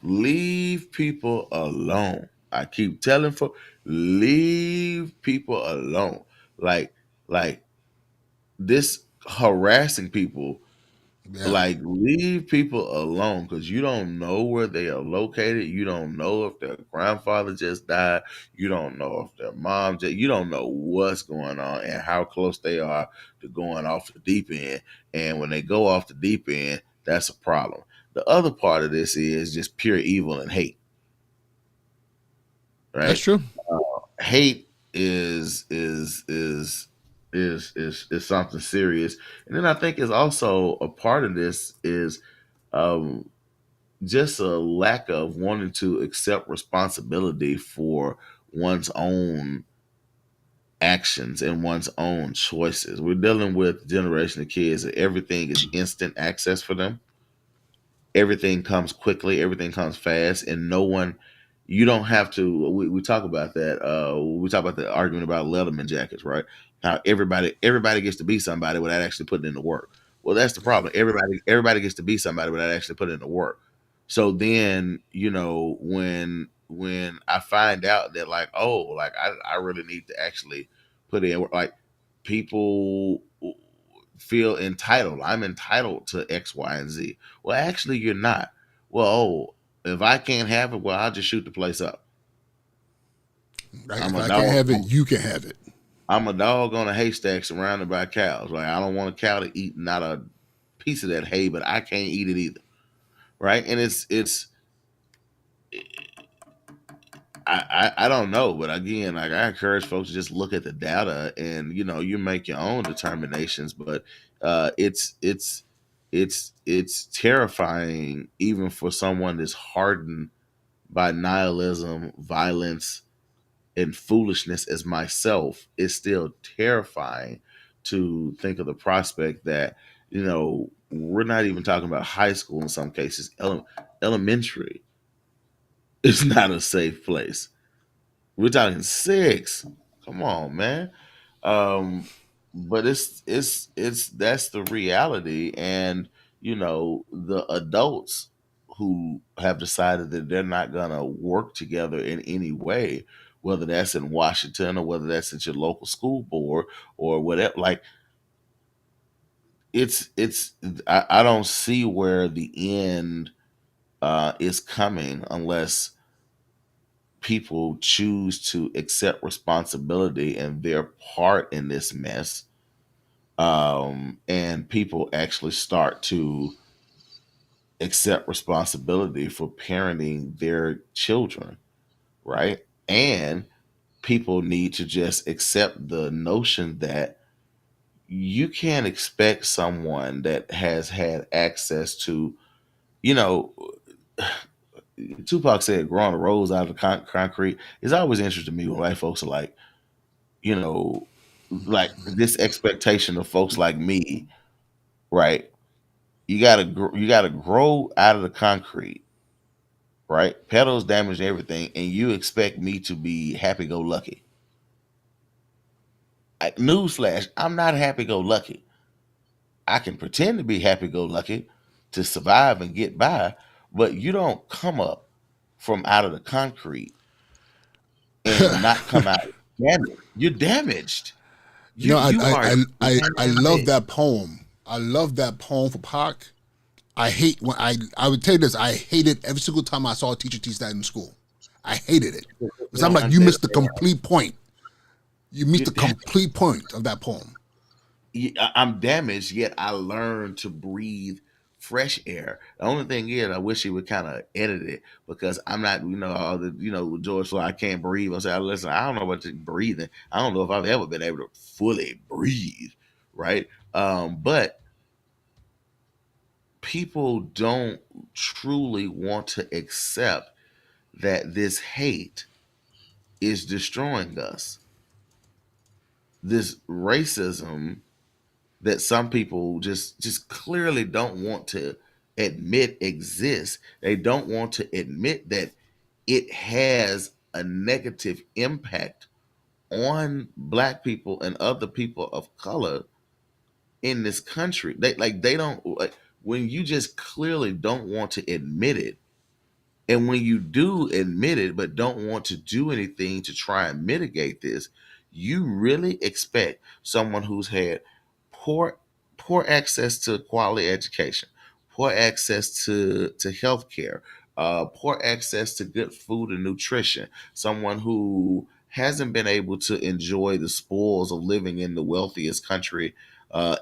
leave people alone. I keep telling folks leave people alone. Like like this harassing people, Yeah, like leave people alone because you don't know where they are located. You don't know if their grandfather just died. You don't know if their mom just, you don't know what's going on and how close they are to going off the deep end. And when they go off the deep end, that's a problem. The other part of this is just pure evil and hate, that's right? true. Hate is something serious. And then I think is also a part of this is um just a lack of wanting to accept responsibility for one's own actions and one's own choices. We're dealing with a generation of kids that everything is instant access for them. Everything comes quickly, everything comes fast, and no one, you don't have to, we talk about that, we talk about the argument about Letterman jackets, right? How everybody gets to be somebody without actually putting in the work. Well, that's the Yeah, problem. Everybody gets to be somebody without actually putting in the work. So then, when I find out that, like, oh, like I really need to actually put in work, like people feel entitled. I'm entitled to X, Y, and Z. Well, actually, you're not. Well, oh, if I can't have it, well, I'll just shoot the place up. right. I'm If a I can't dog. have it, you can have it. I'm a dog on a haystack surrounded by cows. Like I don't want a cow to eat not a piece of that hay, but I can't eat it either. Right? And it's I don't know, but again, like I encourage folks to just look at the data and you make your own determinations. But it's terrifying even for someone that's hardened by nihilism, violence, and foolishness as myself. It's still terrifying to think of the prospect that We're not even talking about high school in some cases. Elementary is not a safe place. We're talking six. Come on, man. Um, but it's that's the reality, and the adults who have decided that they're not gonna work together in any way, whether that's in Washington or whether that's at your local school board or whatever. Like it's I don't see where the end is coming unless people choose to accept responsibility and their part in this mess, and people actually start to accept responsibility for parenting their children, right? And people need to just accept the notion that you can't expect someone that has had access to, you know, Tupac said, growing a rose out of the concrete. It's always interesting to me when white folks are like, you know, like this expectation of folks like me, right? You gotta grow out of the concrete, right? Petals damage everything, and you expect me to be happy go lucky. Newsflash: I'm not happy go lucky. I can pretend to be happy go lucky to survive and get by, but you don't come up from out of the concrete and not come out damaged. You're damaged. You know, You are I love damaged. that poem. I love that poem for Pac. I hate when I would tell you this. I hated every single time I saw a teacher teach that in school. I hated it They because I'm don't like, you understand. missed the complete point. You missed You're the damaged. complete point of that poem. I'm damaged, yet I learned to breathe fresh air. The only thing is, I wish he would kind of edit it because I'm not, all the, with George Floyd, I can't breathe. I say, listen, I don't know what breathing. I don't know if I've ever been able to fully breathe, right? But people don't truly want to accept that this hate is destroying us. This racism that some people just clearly don't want to admit exists. They don't want to admit that it has a negative impact on black people and other people of color in this country. They don't like when you just clearly don't want to admit it. And when you do admit it, but don't want to do anything to try and mitigate this, you really expect someone who's had poor poor access to quality education, poor access to health care, poor access to good food and nutrition, someone who hasn't been able to enjoy the spoils of living in the wealthiest country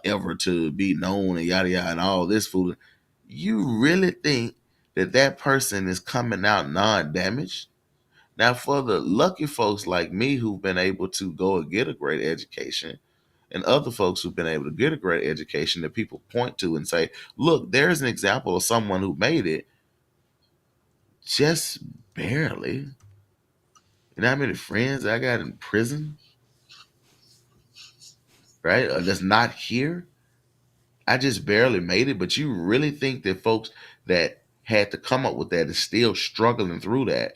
ever to be known and yada yada and all this food. You really think that person is coming out non-damaged? Now, for the lucky folks like me who've been able to go and get a great education, and other folks who've been able to get a great education that people point to and say, look, there's an example of someone who made it just barely. You know how many friends I got in prison, right? That's not here. I just barely made it, but you really think that folks that had to come up with that is still struggling through that?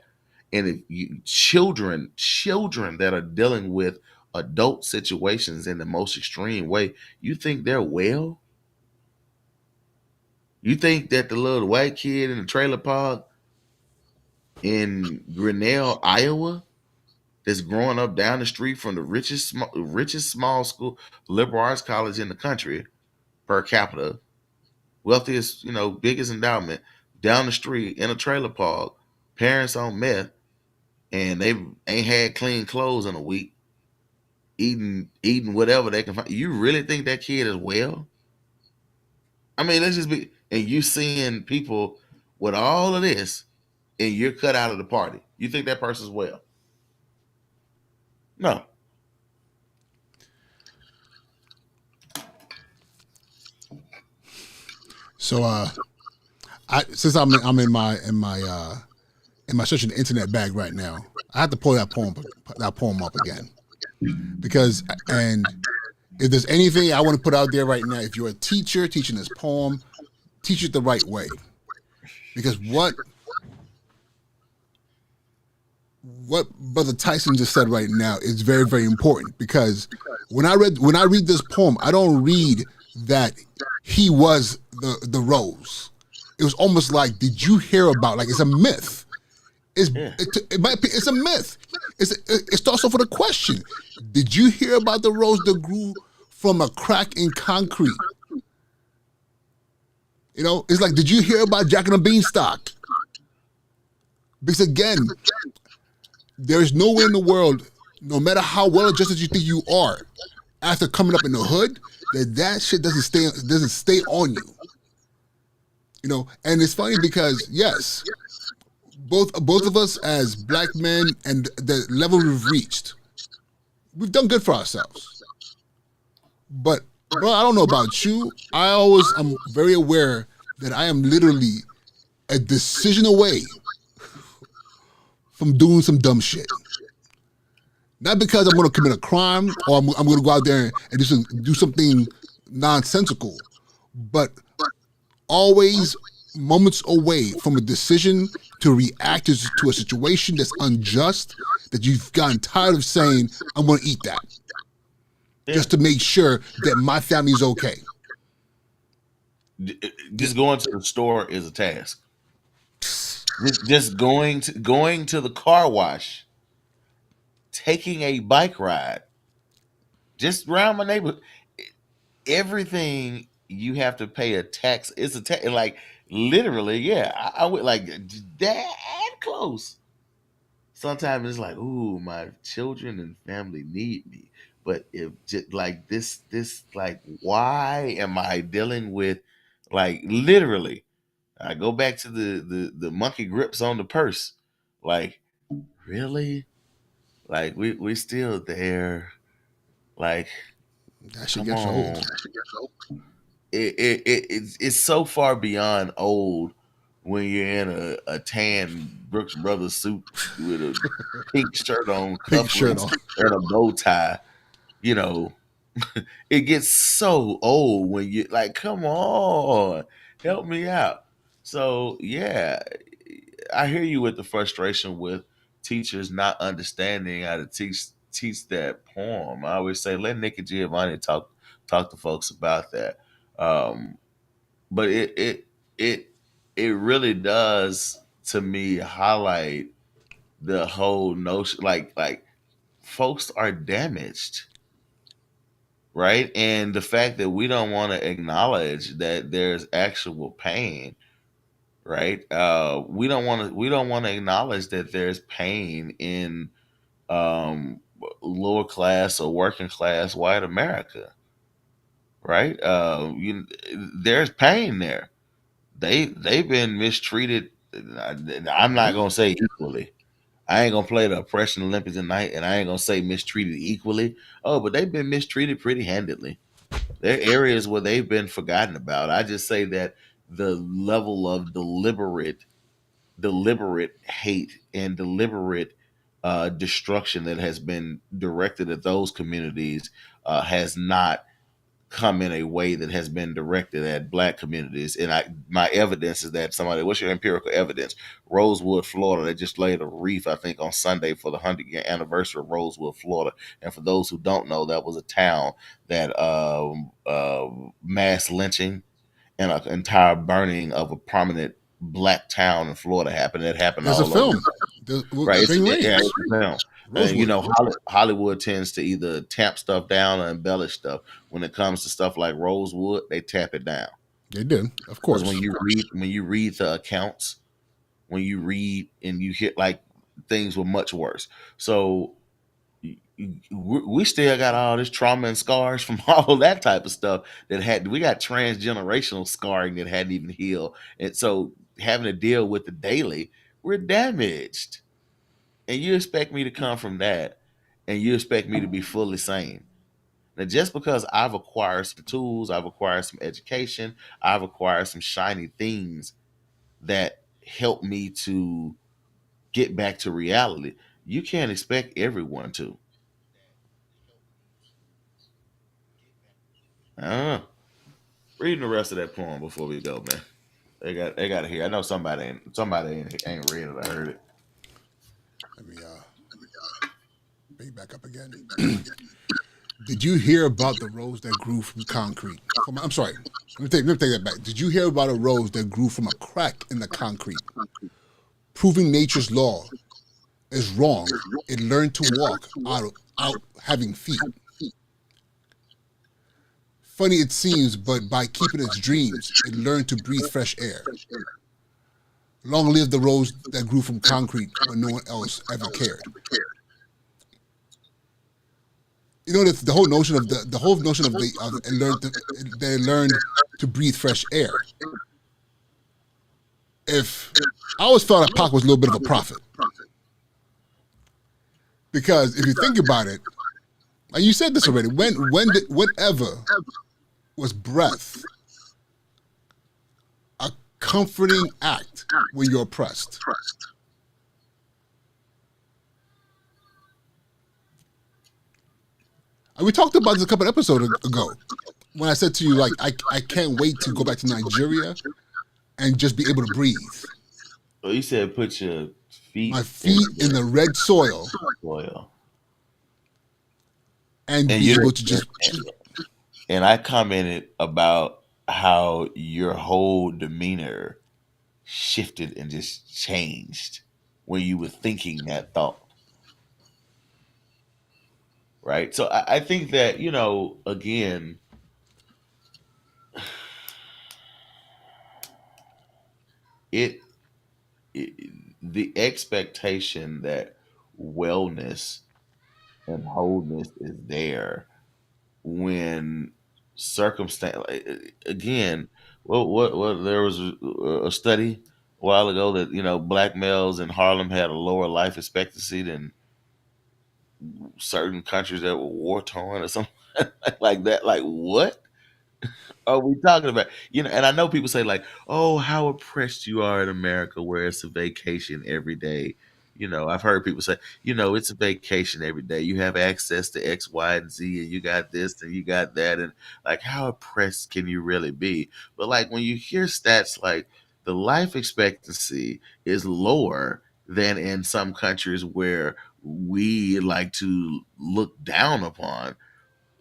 And if children that are dealing with adult situations in the most extreme way, you think they're well? You think that the little white kid in the trailer park in Grinnell, Iowa, that's growing up down the street from the richest small school, liberal arts college in the country per capita, wealthiest, biggest endowment, down the street in a trailer park, parents on meth, and they ain't had clean clothes in a week, eating whatever they can find. You really think that kid is well? I mean, let's just be. And you seeing people with all of this, and you're cut out of the party. You think that person's well? No. So I since I'm in my searching the internet bag right now, I have to pull that poem up again because and If there's anything I want to put out there right now, if you're a teacher teaching this poem, teach it the right way. Because what Brother Tyson just said right now is very, very important. Because when I read this poem, I don't read that he was the rose. It was almost like, did you hear about, like, it's a myth. Yeah. It's a myth. It starts off with a question. Did you hear about the rose that grew from a crack in concrete? You know, it's like, did you hear about Jack and the Beanstalk? Because again, there's nowhere in the world, no matter how well adjusted you think you are, after coming up in the hood, that shit doesn't stay on you. You know, and it's funny because yes, both of us as black men and the level we've reached, we've done good for ourselves. But bro, I don't know about you. I'm very aware that I am literally a decision away from doing some dumb shit. Not because I'm going to commit a crime or I'm going to go out there and do something nonsensical, but always moments away from a decision to react to a situation that's unjust, that you've gotten tired of saying, I'm going to eat that, Yeah. just to make sure that my family's okay. Just going to the store is a task. Just going to the car wash, taking a bike ride, just around my neighborhood. Everything you have to pay a tax. It's a tax. Like literally, yeah. I would like that close. Sometimes it's like, ooh, my children and family need me. But if just like this, like, why am I dealing with, like, literally? I go back to the monkey grips on the purse. Like, really? Like we still there. Like, That shit come gets old. on. It's so far beyond old when you're in a tan Brooks Brothers suit with a pink shirt on, Pink shirt cufflinks, on. and a bow tie. You know, it gets so old when you like, come on, help me out. So yeah, I hear you with the frustration with teachers not understanding how to teach that poem. I always say let Nick and Giovanni talk to folks about that. Um, but it it really does to me highlight the whole notion, like folks are damaged, right? And the fact that we don't want to acknowledge that there's actual pain, right? We don't want to acknowledge that there's pain in um lower class or working class white America, right? There's pain there. They've been mistreated. I'm not Yeah. gonna say equally. I ain't gonna play the oppression Olympics tonight, and I ain't gonna say mistreated equally. Oh, but they've been mistreated pretty handedly. There are areas where they've been forgotten about. I just say that the level of deliberate hate and deliberate destruction that has been directed at those communities has not come in a way that has been directed at black communities. And my evidence is that somebody, what's your empirical evidence? Rosewood, Florida, they just laid a wreath, I think, on Sunday for the 100th anniversary of Rosewood, Florida. And for those who don't know, that was a town that mass lynching and an entire burning of a prominent black town in Florida happened. It happened There's a all over. film. Right. Ving Yeah, Rhames. it's a film. And Rosewood. Hollywood tends to either tamp stuff down or embellish stuff. When it comes to stuff like Rosewood, they tap it down. They did, of Because course. when you read the accounts, when you read and you hit, like, things were much worse. So we still got all this trauma and scars from all of that type of stuff we got transgenerational scarring that hadn't even healed. And so having to deal with the daily, we're damaged. And you expect me to come from that, and you expect me to be fully sane. Now, just because I've acquired some tools, I've acquired some education, I've acquired some shiny things that help me to get back to reality, you can't expect everyone to. Uh, reading the rest of that poem before we go, man. They got to hear. I know somebody ain't read it. I heard it. Let me bring it back up again. Did you hear about the rose that grew from concrete? I'm sorry. Let me take that back. Did you hear about a rose that grew from a crack in the concrete? Proving nature's law is wrong. It learned to walk out having feet. Funny it seems, but by keeping its dreams, it learned to breathe fresh air. Long live the rose that grew from concrete when no one else ever cared. You know the whole notion of the whole notion of the of it learned to, they learned to breathe fresh air. If I always felt that Pac was a little bit of a prophet because if you think about it, and you said this already, whenever was breath a comforting act when you're oppressed? And we talked about this a couple of episodes ago when I said to you, like, I can't wait to go back to Nigeria and just be able to breathe. Well, you said put your My feet in feet in the the red soil soil, and and be you able to just. and I commented about how your whole demeanor shifted and just changed when you were thinking that thought, right? So I think that again, it, it the expectation that wellness and wholeness is there when circumstance again. What there was a study a while ago that black males in Harlem had a lower life expectancy than certain countries that were war torn or something like that. Like, what are we talking about? And I know people say like, "Oh, how oppressed you are in America, where it's a vacation every day." I've heard people say, it's a vacation every day. You have access to X, Y, and Z, and you got this and you got that, and like, how oppressed can you really be? But like, when you hear stats like the life expectancy is lower than in some countries where we like to look down upon,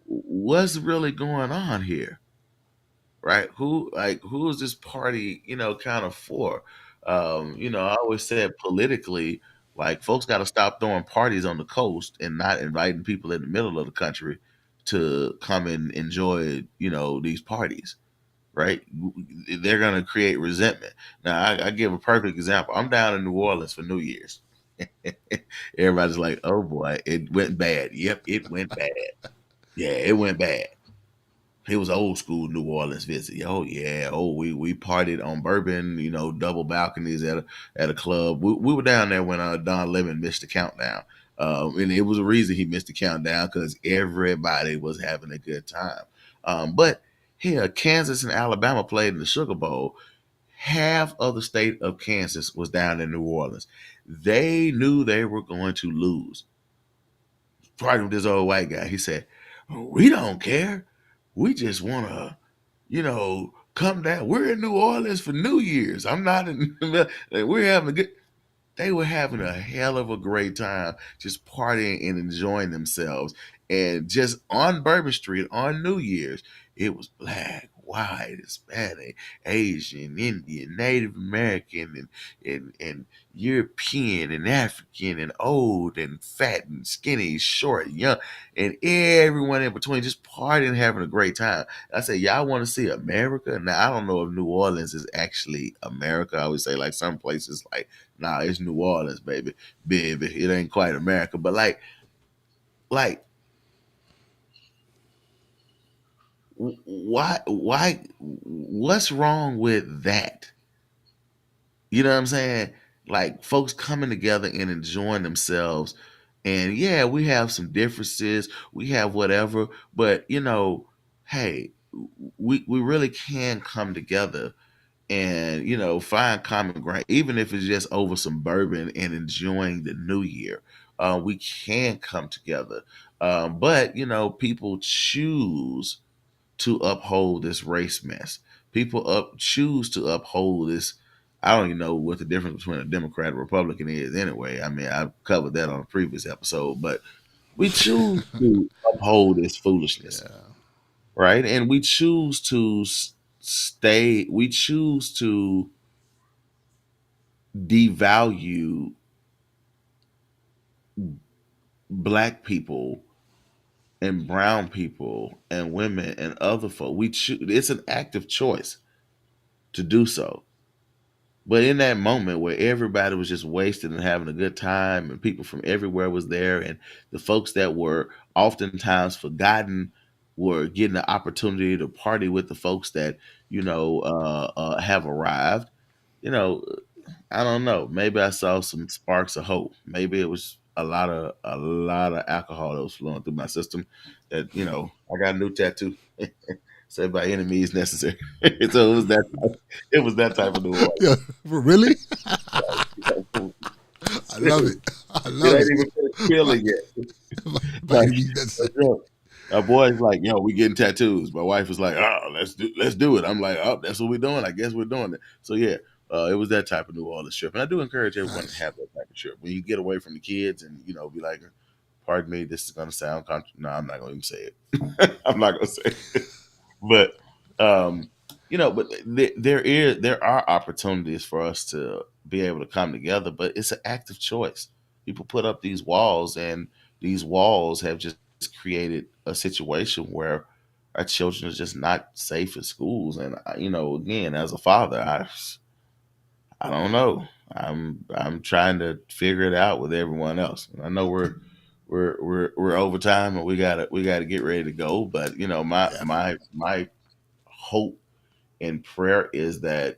what's really going on here? Right? Who is this party, kind of for? I always said politically, like folks got to stop throwing parties on the coast and not inviting people in the middle of the country to come and enjoy, these parties. Right? They're gonna create resentment. Now, I give a perfect example. I'm down in New Orleans for New Year's. Everybody's like, "Oh boy, it went bad." Yep, it went bad. Yeah, it went bad. It was old school New Orleans visit. Oh yeah. Oh, we partied on bourbon. Double balconies at a club. We were down there when Don Lemon missed the countdown. And it was a reason he missed the countdown because everybody was having a good time. But here, Kansas and Alabama played in the Sugar Bowl. Half of the state of Kansas was down in New Orleans. They knew they were going to lose. Talking with this old white guy, he said, "We don't care. We just want to, come down. We're in New Orleans for New Year's. I'm not in. We're having a good." They were having a hell of a great time, just partying and enjoying themselves. And just on Bourbon Street on New Year's, it was black, white, Hispanic, Asian, Indian, Native American, and European and African and old and fat and skinny, short, young, and everyone in between just partying and having a great time. I said, y'all want to see America? Now, I don't know if New Orleans is actually America. I would say like some places like, nah, it's New Orleans, baby. Baby, it ain't quite America. But like, what's wrong with that? You know what I'm saying? Like folks coming together and enjoying themselves. And yeah, we have some differences. We have whatever, but hey, we really can come together and find common ground, even if it's just over some bourbon and enjoying the new year. We can come together, but people choose to uphold this race mess. People choose to uphold this. I don't even know what the difference between a Democrat and Republican is anyway. I mean, I covered that on a previous episode, but we choose to uphold this foolishness, Yeah. right? And we choose to stay, we choose to devalue black people and brown people and women and other folk. We choose, it's an active choice to do so. But in that moment where everybody was just wasted and having a good time, and people from everywhere was there, and the folks that were oftentimes forgotten were getting the opportunity to party with the folks that have arrived. You know, I don't know. Maybe I saw some sparks of hope. Maybe it was a lot of alcohol that was flowing through my system. That I got a new tattoo. Said by any means necessary. So it was that type of New Orleans. Yeah. Really? It I love it. I love ain't it. even finished feeling yet. By Like, any means necessary. look, our boy's like, yo, we getting tattoos. My wife was like, oh, let's do it. I'm like, oh, that's what we're doing. I guess we're doing it. So yeah, it was that type of New Orleans trip, and I do encourage everyone to Nice. have that type of trip when you get away from the kids and be like, pardon me, this is gonna sound no, I'm not gonna even say it. I'm not gonna say it. But um, there are opportunities for us to be able to come together, but it's an active choice. People put up these walls, and these walls have just created a situation where our children are just not safe in schools. And again, as a father, I don't know. I'm trying to figure it out with everyone else. I know we're over time, and we gotta get ready to go. But my Yeah. my hope and prayer is that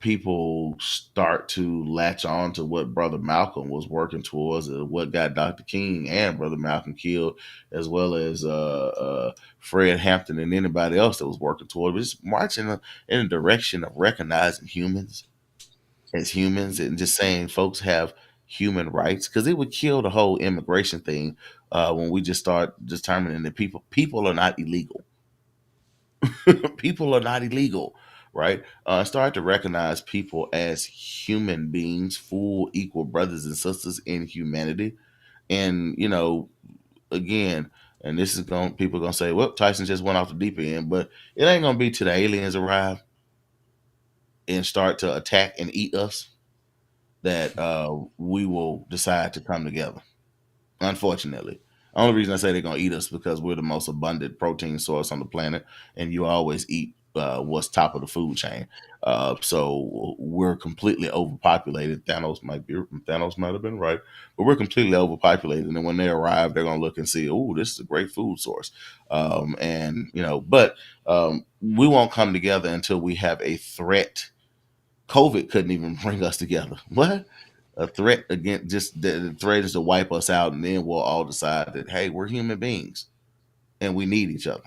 people start to latch on to what Brother Malcolm was working towards, what got Dr. King and Brother Malcolm killed, as well as Fred Hampton and anybody else that was working toward. But just marching in a direction of recognizing humans as humans and just saying folks have human rights, because it would kill the whole immigration thing when we just start determining that people are not illegal. People are not illegal, right? Start to recognize people as human beings, full equal brothers and sisters in humanity. And again, and this is going people are gonna say, well, Tyson just went off the deep end, but it ain't gonna be till the aliens arrive and start to attack and eat us that we will decide to come together. Unfortunately, the only reason I say they're gonna eat us because we're the most abundant protein source on the planet, and you always eat what's top of the food chain. So we're completely overpopulated. Thanos might have been right, but we're completely overpopulated. And when they arrive, they're gonna look and see, oh, this is a great food source. But we won't come together until we have a threat. COVID couldn't even bring us together. What? A threat against just the threat is to wipe us out, and then we'll all decide that hey, we're human beings and we need each other.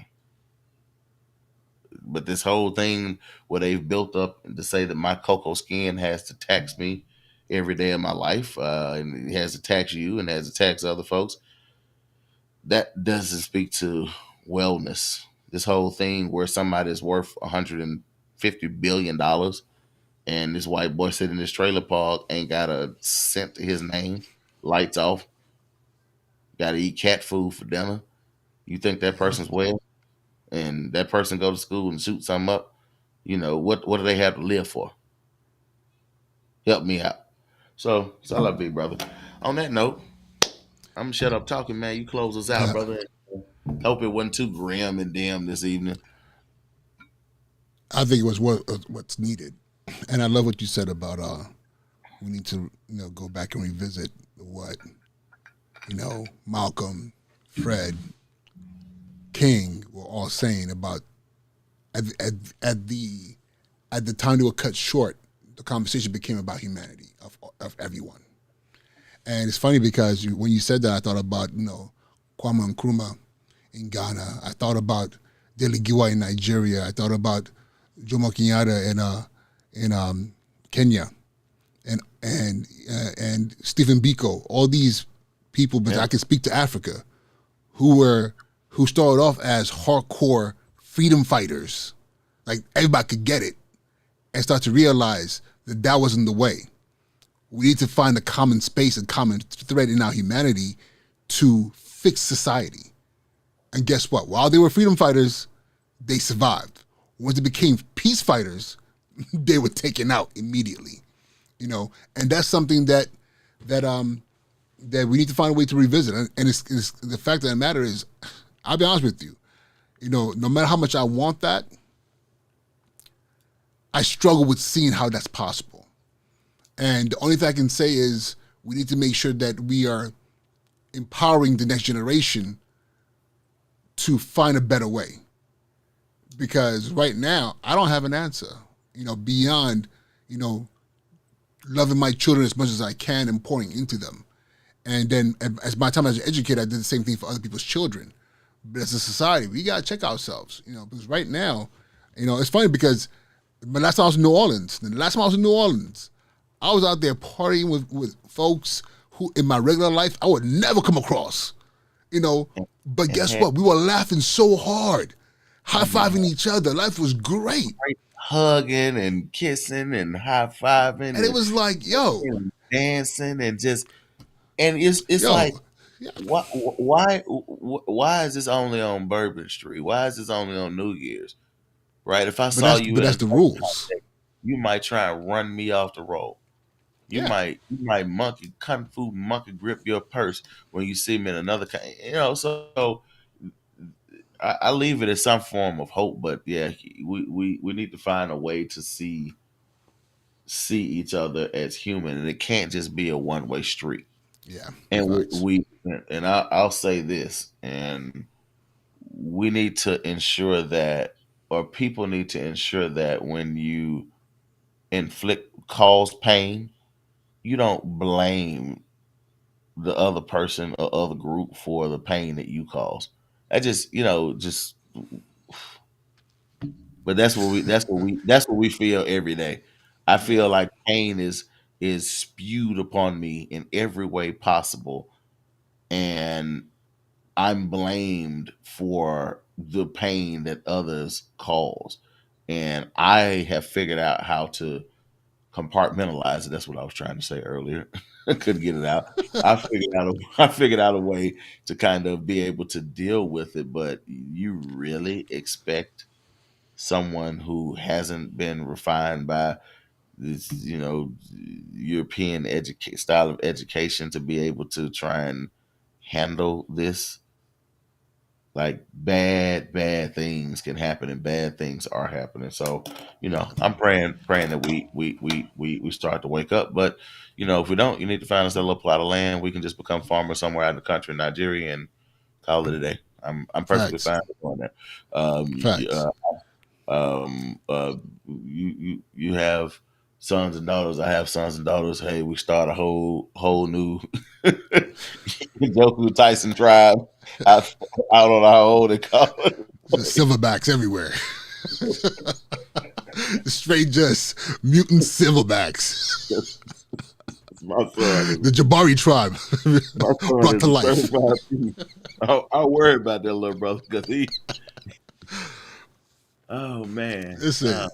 But this whole thing where they've built up to say that my cocoa skin has to tax me every day of my life, and it has to tax you and has to tax other folks, that doesn't speak to wellness. This whole thing where somebody is worth $150 billion, and this white boy sitting in this trailer park ain't got a cent to his name, lights off, got to eat cat food for dinner. You think that Yeah. person's well, and that person go to school and shoot something up? What do they have to live for? Help me out. So, c'est la vie, brother. On that note, I'm gonna shut up talking, man. You close us out, Uh, brother. Hope it wasn't too grim and dim this evening. I think it was what's needed, and I love what you said about we need to go back and revisit what Malcolm, Fred, King were all saying about at, at, at the at the time they were cut short. The conversation became about humanity of everyone, and it's funny because when you said that, I thought about Kwame Nkrumah in Ghana. I thought about Deligiwa in Nigeria. I thought about Jomo Kenyatta in Kenya, and Stephen Biko. All these people, but Yeah. I can speak to Africa, who were who started off as hardcore freedom fighters, like everybody could get it, and start to realize that that wasn't the way. We need to find a common space and common thread in our humanity to fix society. And guess what? While they were freedom fighters, they survived. Once they became peace fighters, they were taken out immediately. And that's something that we need to find a way to revisit. And it's the fact of the matter is, I'll be honest with you, no matter how much I want that, I struggle with seeing how that's possible. And the only thing I can say is we need to make sure that we are empowering the next generation to find a better way. Because right now, I don't have an answer, beyond, loving my children as much as I can and pouring into them. And then as my time as an educator, I did the same thing for other people's children. But as a society, we got to check ourselves, because right now, it's funny because the last time I was in New Orleans, I was out there partying with folks who in my regular life I would never come across, But guess what? We were laughing so hard, high-fiving each other. Life was great. Hugging and kissing and high-fiving. And it was like, yo. And dancing and just, and it's Yo, like, yeah. why is this only on Bourbon Street? Why is this only on New Year's? Right? If I saw you But in that's the rules. you might try and run me off the road. Yeah. You might monkey kung fu monkey grip your purse when you see me in another so I leave it as some form of hope, but yeah, we need to find a way to see each other as human, and it can't just be a one way street. Yeah. And Facts. I'll say this, and we need to ensure that, or people need to ensure that when you cause pain, you don't blame the other person or other group for the pain that you cause. I just, but that's what we feel every day. I Yeah. feel like pain is spewed upon me in every way possible, and I'm blamed for the pain that others cause. And I have figured out how to compartmentalize it. That's what I was trying to say earlier. I couldn't get it out. I figured out a way to kind of be able to deal with it. But you really expect someone who hasn't been refined by this, European style of education to be able to try and handle this? Like bad things can happen, and bad things are happening. So, I'm praying that we start to wake up. But, if we don't, you need to find us a little plot of land. We can just become farmers somewhere out in the country, in Nigeria, and call it a day. I'm perfectly Facts. fine with doing that. Facts. You have sons and daughters. I have sons and daughters. Hey, we start a whole new Njoku Tyson tribe out, out on our own and call it. Silverbacks everywhere. Straight just mutant silverbacks. My son, The Jabari tribe my son brought is to a life. certified. I worry about that little brother because he. Oh man. Listen.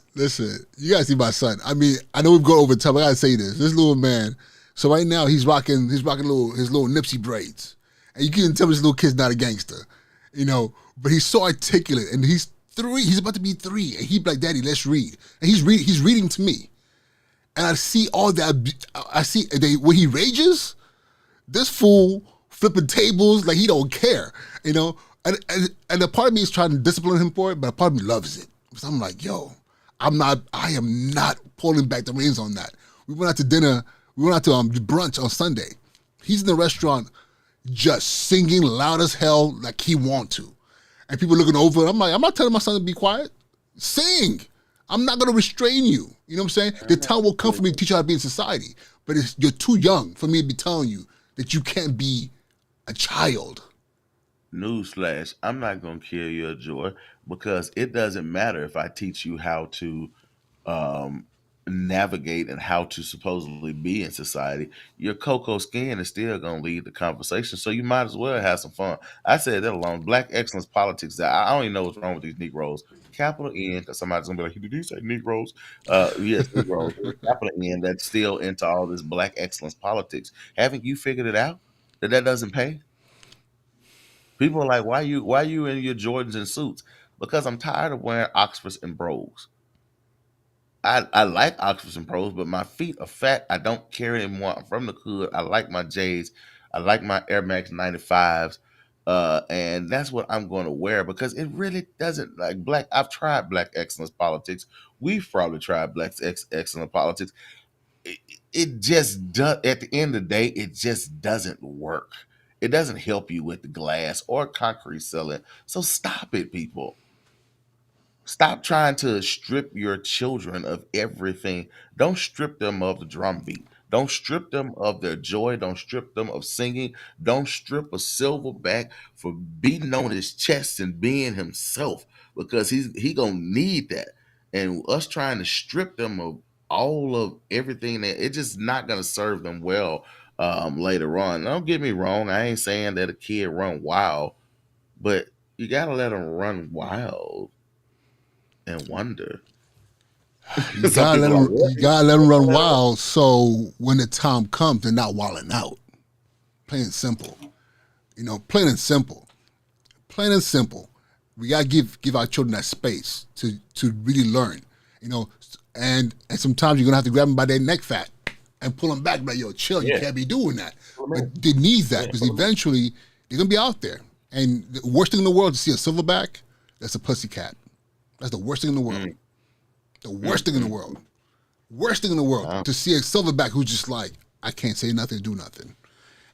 You gotta see my son. I mean, I know we've gone over time. I gotta say this. This little man. So right now he's rocking his little Nipsey braids, and you can tell this little kid's not a gangster, But he's so articulate, and he's 3. He's about to be 3, and he's like, "Daddy, let's read." And He's reading to me, and I see all that. I see when he rages, this fool flipping tables like he don't care, And a part of me is trying to discipline him for it, but a part of me loves it. So I'm like, yo, I am not pulling back the reins on that. We went out to dinner. We went out to brunch on Sunday. He's in the restaurant just singing loud as hell like he want to. And people looking over. I'm like, I'm not telling my son to be quiet. Sing. I'm not going to restrain you. You know what I'm saying? The time will come for me to teach you how to be in society. But you're too young for me to be telling you that you can't be a child. Newsflash: I'm not gonna kill your joy, because it doesn't matter if I teach you how to navigate and how to supposedly be in society, your cocoa skin is still going to lead the conversation. So you might as well have some fun. I said that alone. Black excellence politics. I don't even know what's wrong with these Negroes. Capital N, because somebody's gonna be like, did he say Negroes? Yes, Negroes. Capital N. That's still into all this black excellence politics. Haven't you figured it out that doesn't pay? People are like, why you in your Jordans and suits? Because I'm tired of wearing Oxfords and Brogues. I like Oxfords and Pros, but my feet are fat. I don't care anymore. I'm from the hood. I like my J's. I like my Air Max 95s. And that's what I'm going to wear because it really doesn't like black. I've tried black excellence politics. We've probably tried excellent politics. It, it just does. At the end of the day, it just doesn't work. It doesn't help you with the glass or concrete selling. So stop it, people. Stop trying to strip your children of everything. Don't strip them of the drum beat. Don't strip them of their joy. Don't strip them of singing. Don't strip a silverback for beating on his chest and being himself because he gonna need that. And us trying to strip them of all of everything that it's just not gonna serve them well later on. Don't get me wrong. I ain't saying that a kid run wild, but you gotta let them run wild and wonder. You Some gotta let people are like, them. what? You gotta let them run wild. So when the time comes, they're not wilding out. Plain and simple. Plain and simple. Plain and simple. We gotta give our children that space to really learn. And sometimes you're gonna have to grab them by their neck fat and pull them back. Like, yo, chill. You Yeah, can't be doing that. But they need that because eventually they're gonna be out there. And the worst thing in the world to see a silverback, that's a pussycat. That's the worst thing in the world. The worst thing in the world. Worst thing in the world wow. to see a silverback who's just like, I can't say nothing, do nothing.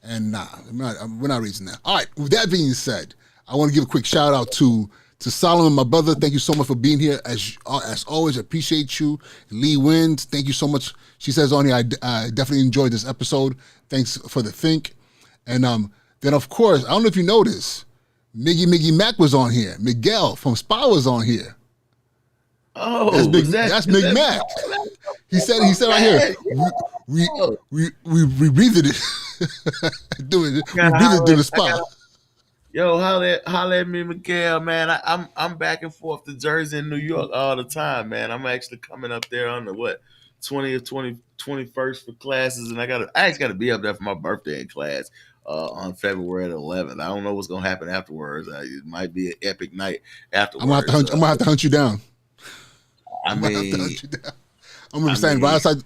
And nah, we're not raising that. All right, with that being said, I want to give a quick shout out to Solomon, my brother. Thank you so much for being here. As always, appreciate you. Lee Wins, thank you so much. She says on here, I definitely enjoyed this episode. Thanks for the think. And then, of course, I don't know if you noticed, Miggy Mac was on here. Miguel from Spa was on here. That's Oh, Big. That's Big Mac. He said right here. We breathed it. We breathed it through the spa. Yo, holla at me, Miguel, man. I'm back and forth to Jersey and New York all the time, man. I'm actually coming up there on the 20th, 21st for classes, and I actually gotta be up there for my birthday in class on February the 11th. I don't know what's gonna happen afterwards. It might be an epic night afterwards. I'm gonna have to hunt you down. I I'm gonna have to mean, hunt you down. I'm gonna be standing right outside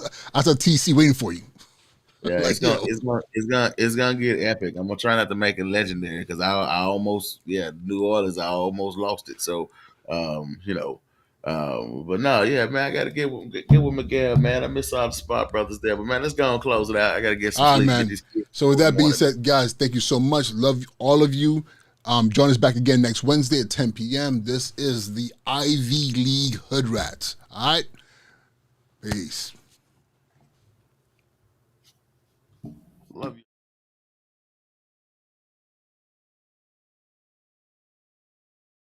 TC waiting for you. yeah, Like, it's gonna get epic. I'm gonna try not to make it legendary because I almost New Orleans I almost lost it. So but no, yeah, man, I gotta get with Miguel, man. I miss all the Spot Brothers there, but man, let's go and close it out. I gotta get some all right, sleep. man. Get these kids So with that being morning. said, guys, thank you so much. Love all of you. Join us back again next Wednesday at 10 p.m. This is the Ivy League Hood Rats. All right, peace.